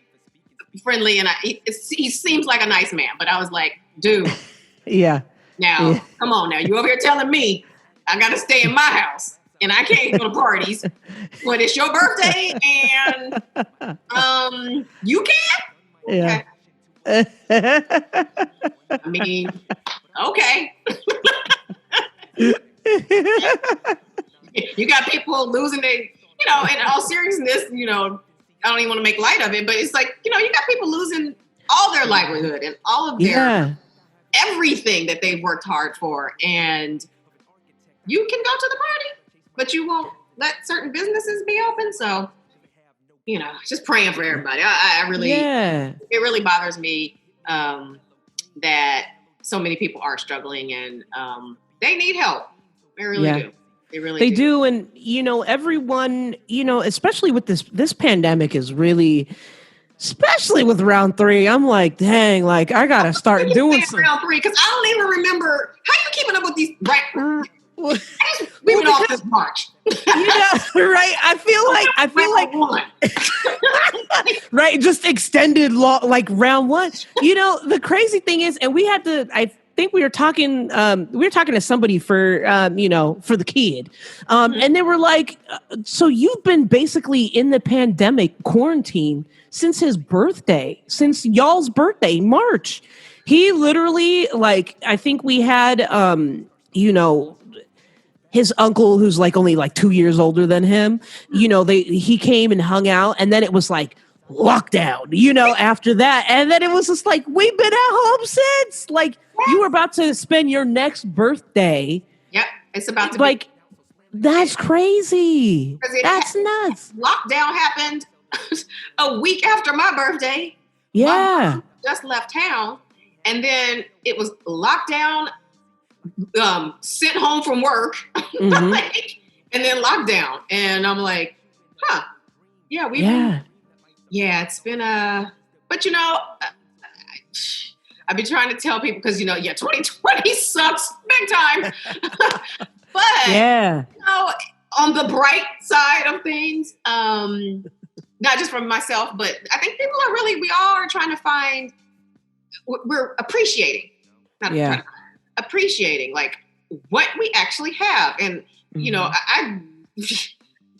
friendly. And he seems like a nice man, but I was like, dude. Yeah. Now, come on now. You over here telling me I got to stay in my house and I can't go to parties when it's your birthday and you can't? Yeah. Okay. I mean, okay. You got people losing their, in all seriousness, I don't even want to make light of it, but it's like, you got people losing all their livelihood and all of their everything that they've worked hard for. And you can go to the party, but you won't let certain businesses be open. So, just praying for everybody. I really, it really bothers me that so many people are struggling and they need help. They really do. They really do. And, everyone, especially with this pandemic is really, especially with round 3, I'm like, dang, like I got to start doing something. Round 3, because I don't even remember, how you keeping up with these, right? We've been off this March. Right? I feel like right, just extended like round 1. The crazy thing is, and we had to, think we were talking to somebody for for the kid, and they were like, so you've been basically in the pandemic quarantine since his birthday, since y'all's birthday, March. He literally, like, I think we had his uncle, who's like only like 2 years older than him, he came and hung out, and then it was like lockdown, after that. And then it was just like, we've been at home since. Like, you were about to spend your next birthday. Yep, it's about to like, that's crazy. That's nuts. Lockdown happened a week after my birthday. Yeah. My mom just left town, and then it was lockdown, sent home from work, and then lockdown. And I'm like, yeah, it's been but I've been trying to tell people, because 2020 sucks big time. But on the bright side of things, not just for myself, but I think people we all are trying to find, we're appreciating, appreciating like what we actually have. And, I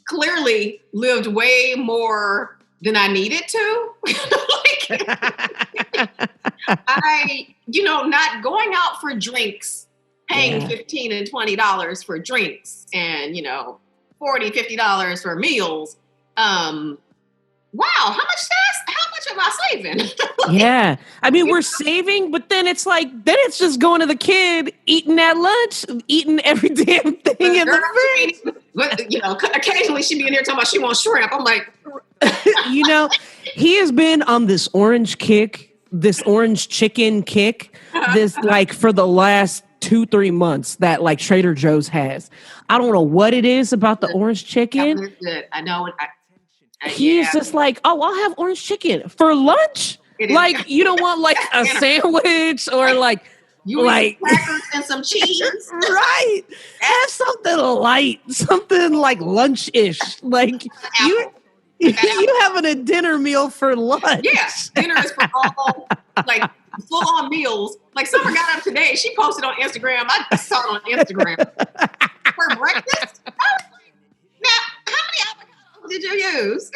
clearly lived way more than I needed to. Not going out for drinks, paying $15 and $20 for drinks, and, $40, $50 for meals. Wow, how much am I saving? Yeah. I mean, we're saving, but then it's like, then it's just going to the kid, eating at lunch, eating every damn thing in the fridge. But, occasionally she'd be in here talking about she wants shrimp. I'm like, he has been on this orange kick, this orange chicken kick, this like for the last 2-3 months that like Trader Joe's has. I don't know what it is about the orange chicken. I know. He's just like, oh, I'll have orange chicken for lunch. Like, you don't want like a sandwich or like crackers and some cheese. Right. Have something light, something like lunch-ish. Like you having a dinner meal for lunch. Yeah, dinner is for all like full-on meals. Like Summer got up today. She posted on Instagram. I saw it on Instagram. For breakfast. Now, how many avocados did you use?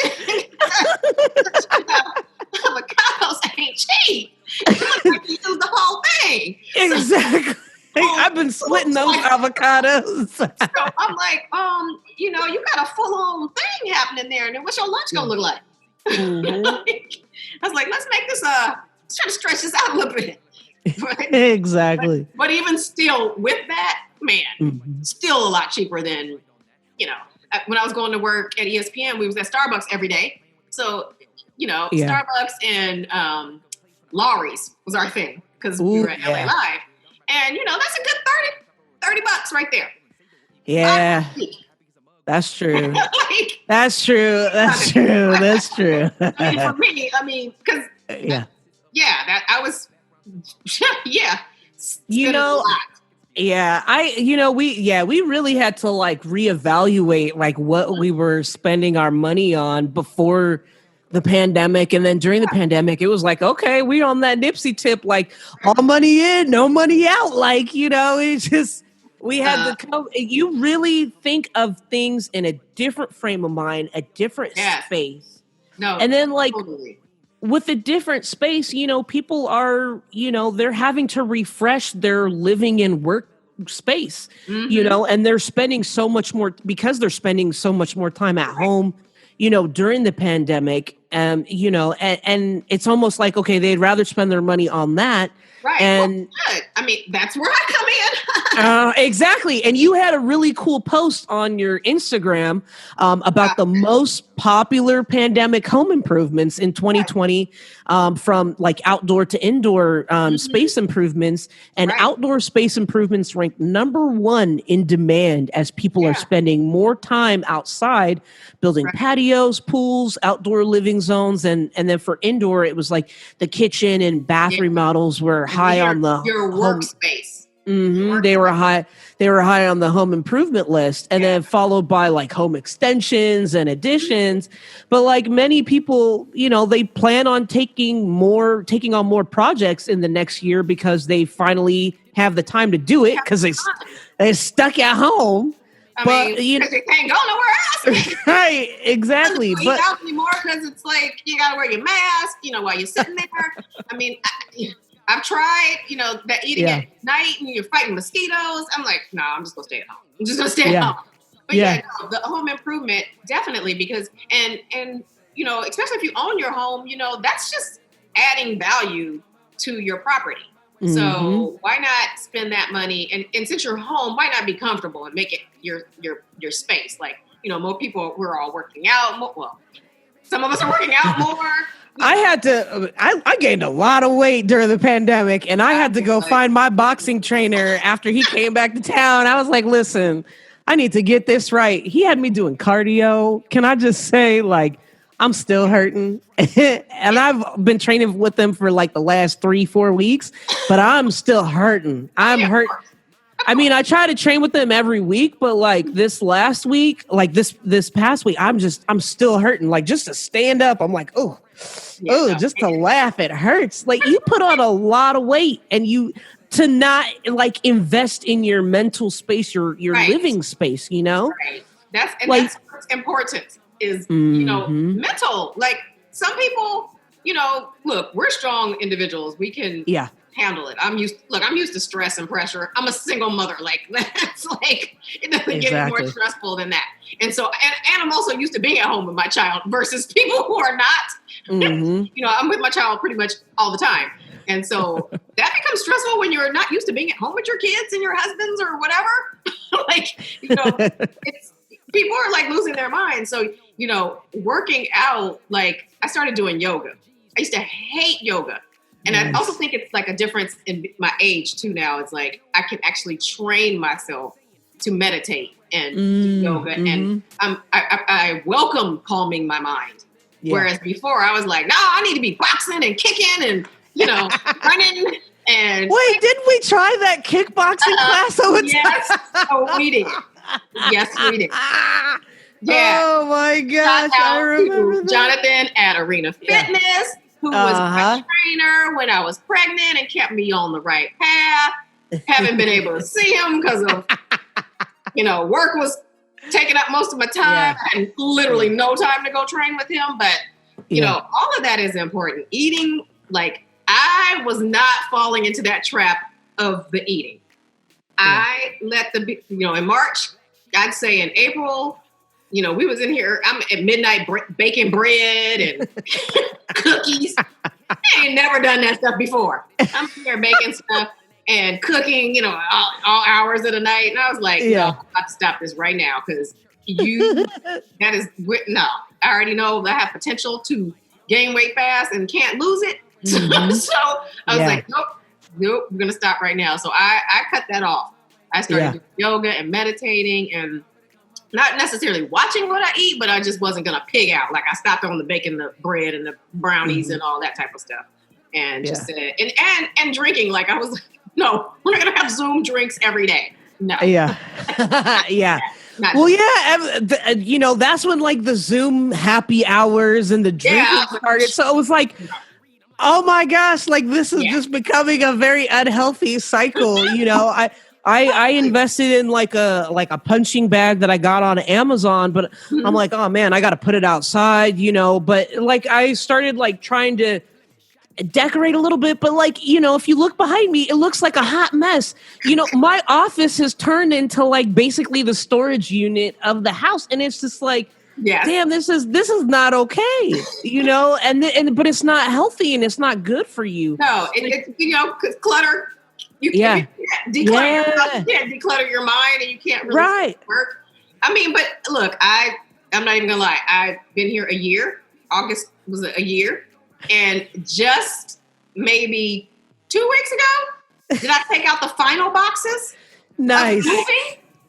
Avocados ain't cheap. You used the whole thing. Exactly. I've been splitting those avocados. So I'm like, you got a full-on thing happening there. And then what's your lunch going to look like? I was like, let's make this, let's try to stretch this out a little bit. Exactly. But even still, with that, man, still a lot cheaper than, when I was going to work at ESPN, we was at Starbucks every day. So, Starbucks and Lawry's was our thing, because we were at LA Live. And, that's a good $30 right there. Yeah. That's true. That's true. That's true. That's true. For me, because that I was, we really had to like reevaluate like what we were spending our money on before the pandemic. And then during the pandemic, it was like, okay, we're on that Nipsey tip, like all money in, no money out. Like, it's just, we had to come. You really think of things in a different frame of mind, a different space. No. And then like totally. With a different space, people are, they're having to refresh their living and work space, and they're spending so much more because they're spending so much more time at home, during the pandemic. And it's almost like, okay, they'd rather spend their money on that. Right. And that's where I come in. Exactly. And you had a really cool post on your Instagram about the most popular pandemic home improvements in 2020, from like outdoor to indoor space improvements. And outdoor space improvements ranked #1 in demand as people are spending more time outside building patios, pools, outdoor living zones. And then for indoor, it was like the kitchen and bath remodels were high on the your workspace. They were high. They were high on the home improvement list, and then followed by like home extensions and additions. But like many people, they plan on taking on more projects in the next year because they finally have the time to do it because they're stuck at home. I mean, they can't go nowhere else. Right, exactly. But eat out anymore because it's like you got to wear your mask, while you're sitting there. I mean, I've tried, that eating at night and you're fighting mosquitoes. I'm like, no, I'm just gonna stay at home. I'm just gonna stay at home. But no, the home improvement definitely because and especially if you own your home, that's just adding value to your property. Mm-hmm. So why not spend that money? And since your home might not be comfortable and make it your space. Like, more people, we're all working out. Well, some of us are working out more. I gained a lot of weight during the pandemic and I had to go find my boxing trainer after he came back to town. I was like, listen, I need to get this right. He had me doing cardio. Can I just say, like, I'm still hurting. And I've been training with them for like the last 3-4 weeks, but I'm still hurting. I'm hurt. I mean, I try to train with them every week, but like this last week, like this past week, I'm still hurting. Like just to stand up, I'm like, just to laugh, it hurts. Like you put on a lot of weight and to not like invest in your mental space, your living space, Right. That's what's important is, mental. Like some people, look, we're strong individuals. We can handle it. I'm used to stress and pressure. I'm a single mother. Like that's like, it doesn't get any more stressful than that. And so, and I'm also used to being at home with my child versus people who are not, I'm with my child pretty much all the time. And so that becomes stressful when you're not used to being at home with your kids and your husbands or whatever. People are like losing their minds. So, working out, like I started doing yoga. I used to hate yoga. And I also think it's like a difference in my age too now. It's like I can actually train myself to meditate and do yoga. And I welcome calming my mind. Yeah. Whereas before I was like, no, I need to be boxing and kicking and, running. And wait, didn't we try that kickboxing class? Yes. Oh, we did. Yes, we did. Yeah. Oh my gosh. I remember that. Jonathan at Arena Fitness, who was my trainer when I was pregnant and kept me on the right path. Haven't been able to see him because of, work was taking up most of my time and literally no time to go train with him. But, all of that is important. Eating, like I was not falling into that trap of the eating. I let in March, I'd say in April, we was in here, I'm at midnight baking bread and cookies. I ain't never done that stuff before. I'm here baking stuff and cooking, all hours of the night. And I was like, no, I'm about to stop this right now because no, I already know that I have potential to gain weight fast and can't lose it. Mm-hmm. So I was like, nope, we're going to stop right now. So I cut that off. I started doing yoga and meditating and not necessarily watching what I eat, but I just wasn't going to pig out. Like I stopped on the baking, the bread and the brownies and all that type of stuff. And just said, and drinking. Like I was like, no, we're not going to have Zoom drinks every day. No. Yeah. Well, that's when like the Zoom happy hours and the drinking started. So it was like, oh my gosh, like this is just becoming a very unhealthy cycle. I invested in like a punching bag that I got on Amazon, but I'm like, oh man, I got to put it outside, but like I started like trying to decorate a little bit, but like, if you look behind me, it looks like a hot mess. My office has turned into like basically the storage unit of the house. And it's just like, damn, this is not okay, but it's not healthy and it's not good for you. No, it's clutter. You can't declutter yourself. You can't declutter your mind and you can't really work. I mean, but look, I'm not even gonna lie. I've been here a year. August was a year. And just maybe 2 weeks ago, did I take out the final boxes? Nice.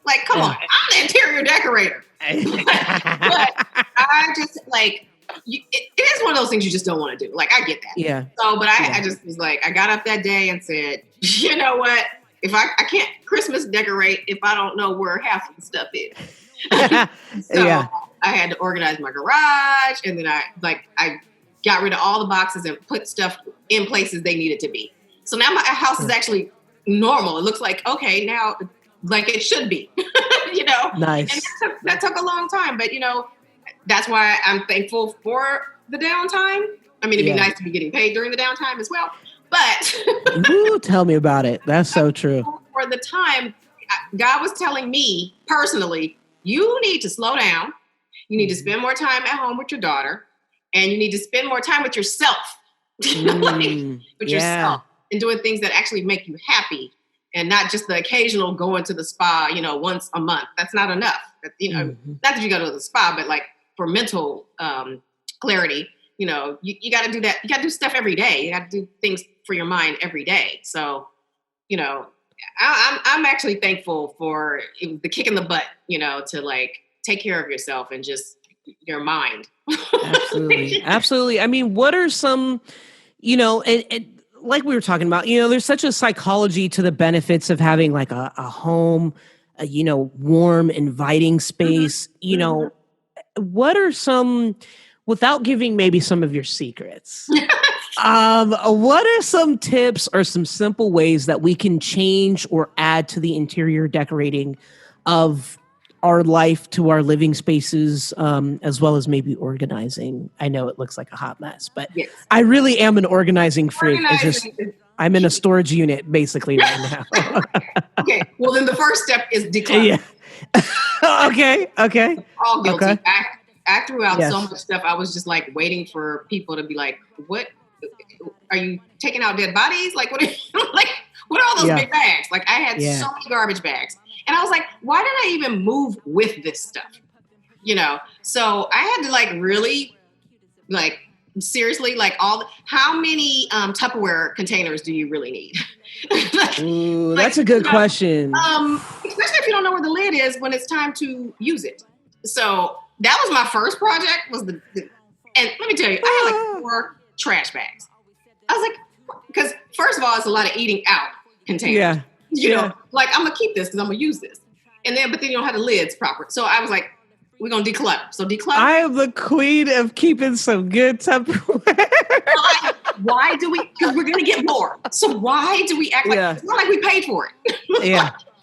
Like, come on. I'm the interior decorator. But I just like, it is one of those things you just don't want to do. Like, I get that. Yeah. So, but I just was like, I got up that day and said, you know what? If I can't Christmas decorate if I don't know where half of the stuff is. So I had to organize my garage, and then I got rid of all the boxes and put stuff in places they needed to be. So now my house is actually normal. It looks like, okay, now like it should be, you know? Nice. And that took a long time, but you know, that's why I'm thankful for the downtime. I mean, it'd be nice to be getting paid during the downtime as well, but. Ooh, tell me about it. That's so true. For the time, God was telling me personally, you need to slow down. You need to spend more time at home with your daughter, and you need to spend more time with yourself, yourself, and doing things that actually make you happy, and not just the occasional going to the spa, you know, once a month. That's not enough. You know, not that you go to the spa, but like for mental clarity, you know, you got to do that. You got to do stuff every day. You got to do things for your mind every day. So, you know, I'm actually thankful for the kick in the butt, you know, to like take care of yourself and just your mind. Absolutely. Absolutely. I mean, what are some, you know, and like we were talking about, you know, there's such a psychology to the benefits of having like a home, you know, warm, inviting space, you know, what are some, without giving maybe some of your secrets, what are some tips or some simple ways that we can change or add to the interior decorating of our life, to our living spaces, as well as maybe organizing? I know it looks like a hot mess, but I really am an organizing freak. I'm in a storage unit basically right now. Okay. Well, then the first step is declutter. Okay. All guilty. Okay. I threw out so much stuff. I was just like waiting for people to be like, what are you taking out dead bodies? Like, what are all those big bags? Like I had so many garbage bags. And I was like, why did I even move with this stuff? You know? So I had to like really like seriously, like how many Tupperware containers do you really need? Ooh, that's a good question. Especially if you don't know where the lid is when it's time to use it. So that was my first project and let me tell you, I had like 4 trash bags. I was like, because first of all, it's a lot of eating out containers. Yeah. You know, like I'm gonna keep this because I'm gonna use this. But then you don't have the lids proper. So I was like, we're gonna declutter. So declutter. I am the queen of keeping some good Tupperware. Why do we? Because we're gonna get more. So why do we act like it's not like we paid for it?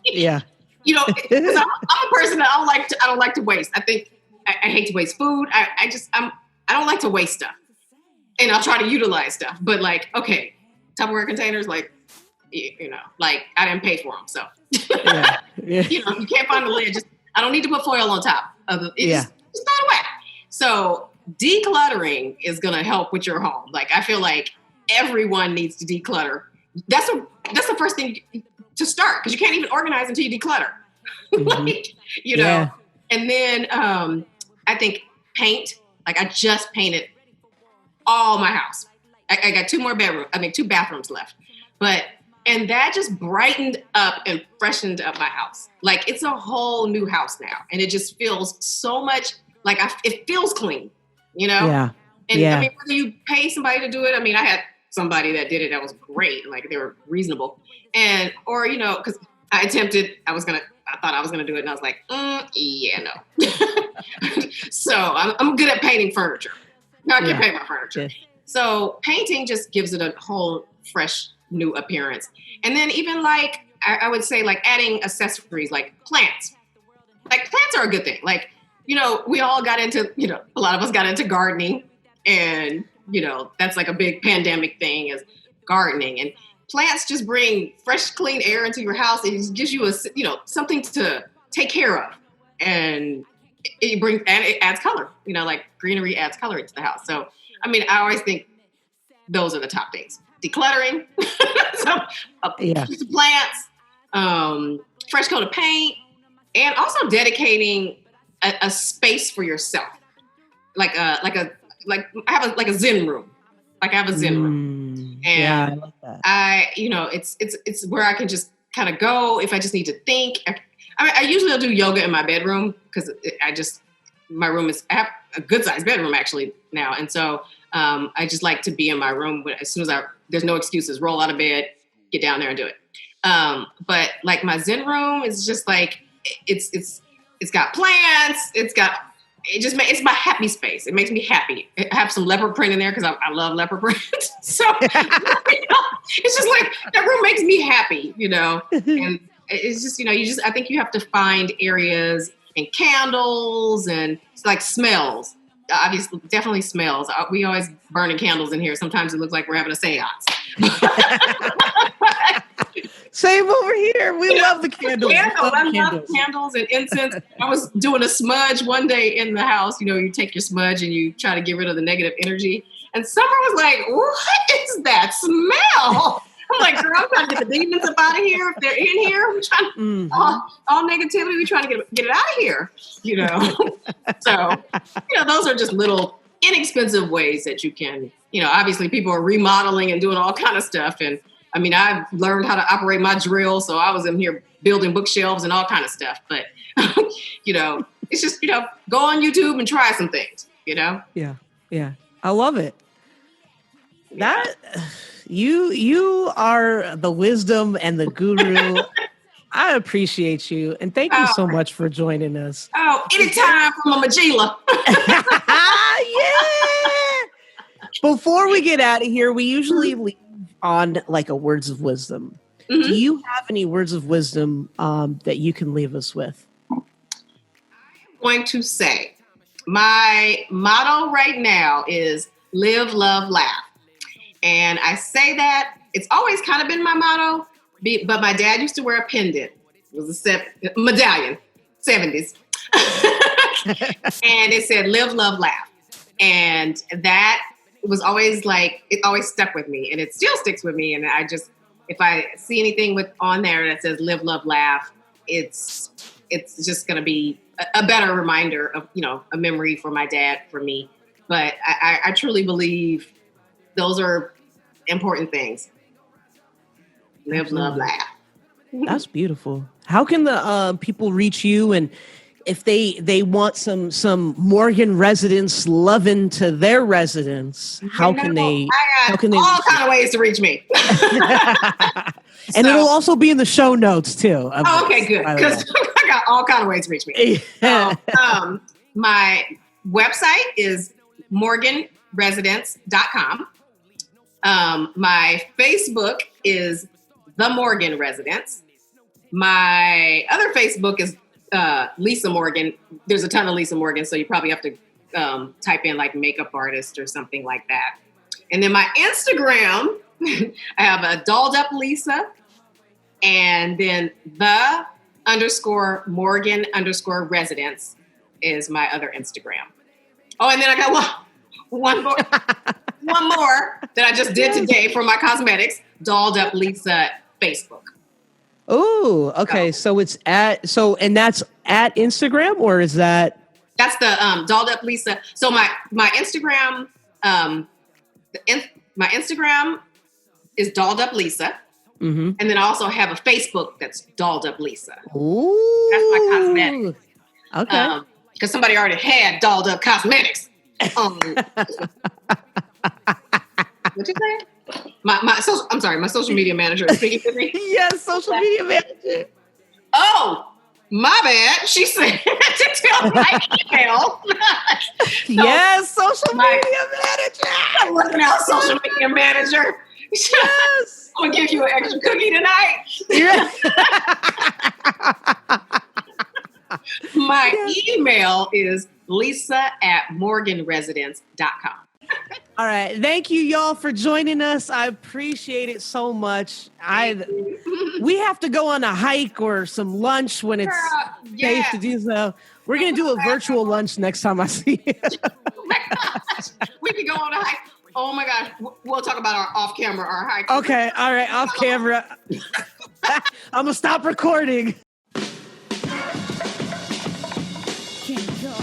Yeah. You know, because I'm a person that I don't like to waste. I think I hate to waste food. I don't like to waste stuff, and I'll try to utilize stuff. But like, okay, Tupperware containers, like, you know, like I didn't pay for them, so you know, you can't find the lid. I don't need to put foil on top of it. Just throw it away. So decluttering is going to help with your home. Like I feel like everyone needs to declutter. That's the first thing to start, because you can't even organize until you declutter. Like, you know. And then I think paint. Like I just painted all my house. I got 2 bathrooms left, and that just brightened up and freshened up my house. Like it's a whole new house now. And it just feels so much like it feels clean, you know? Yeah. And I mean, whether you pay somebody to do it, I mean, I had somebody that did it that was great. Like they were reasonable. Or, you know, because I thought I was going to do it. And I was like, no. So I'm good at painting furniture. Now I can paint my furniture. Yeah. So painting just gives it a whole fresh new appearance. And then even like, I would say like adding accessories like plants. Like plants are a good thing. Like, you know, we all got into, you know, a lot of us got into gardening, and, you know, that's like a big pandemic thing is gardening, and plants just bring fresh, clean air into your house. It just gives you something to take care of. And it adds color, you know, like greenery adds color into the house. So, I mean, I always think those are the top things. Decluttering, piece of plants, fresh coat of paint, and also dedicating a space for yourself. Like I have a Zen room. Like I have a Zen room. And I love that. It's where I can just kind of go if I just need to think. I usually do yoga in my bedroom because my room I have a good sized bedroom actually now. And so I just like to be in my room as soon as there's no excuses, roll out of bed, get down there and do it. But like my Zen room is just like, it's got plants, it's my happy space. It makes me happy. I have some leopard print in there because I love leopard print. So it's just like that room makes me happy, and it's just, I think you have to find areas and candles and like smells. Obviously, definitely smells. We always burning candles in here. Sometimes it looks like we're having a seance. Same over here. We love the candles. I love candles and incense. I was doing a smudge one day in the house. You take your smudge and you try to get rid of the negative energy. And Summer was like, what is that smell? I'm like, girl, I'm trying to get the demons up out of here. If they're in here, we're trying to, all negativity, we're trying to get it out of here, So, those are just little inexpensive ways that you can, obviously people are remodeling and doing all kind of stuff. And I mean, I've learned how to operate my drill. So I was in here building bookshelves and all kind of stuff. But, it's just, go on YouTube and try some things, Yeah. Yeah. I love it. That... You are the wisdom and the guru. I appreciate you. And thank you so much for joining us. Oh, anytime from a Majila. Yeah. Before we get out of here, we usually leave on like a words of wisdom. Mm-hmm. Do you have any words of wisdom that you can leave us with? I'm going to say my motto right now is live, love, laugh. And I say that it's always kind of been my motto, but my dad used to wear a pendant. It was a medallion, 70s. And it said, live, love, laugh. And that was always it always stuck with me, and it still sticks with me. And if I see anything on there that says live, love, laugh, it's just going to be a better reminder of, a memory for my dad, for me. But I truly believe those are important things. Live, love, laugh. That's beautiful. How can the people reach you, and if they want some Morgan residents loving to their residents, how can they? All kind of ways to reach me. And it'll also be in the show notes too. Okay, good, because I got all kind of ways to reach me. My website is morganresidence.com. My Facebook is The Morgan Residence. My other Facebook is Lisa Morgan. There's a ton of Lisa Morgan, so you probably have to type in like makeup artist or something like that. And then my Instagram, I have a dolled up Lisa, and then _Morgan_residence is my other Instagram. Oh, and then I got one more. One more that I just did today for my cosmetics, Dolled Up Lisa Facebook. Oh, okay. So it's and that's at Instagram, or is that? That's the Dolled Up Lisa. So my Instagram, my Instagram is Dolled Up Lisa. Mm-hmm. And then I also have a Facebook that's Dolled Up Lisa. Ooh. That's my cosmetics. Okay. Because somebody already had Dolled Up Cosmetics. What'd you say? My social media manager is speaking to me. Yes, social media manager. Oh, my bad. She said to tell my email. Yes, social media manager. I'm looking out, social media manager. Yes. I'm gonna give you an extra cookie tonight. Yeah. My email is lisa@morganresidence.com. All right. Thank you, y'all, for joining us. I appreciate it so much. We have to go on a hike or some lunch when it's safe to do so. We're going to do a virtual lunch next time I see you. Oh my gosh. We can go on a hike. Oh my gosh. We'll talk about our off-camera, our hike. Okay. All right. Off camera. I'm going to stop recording. Can't go.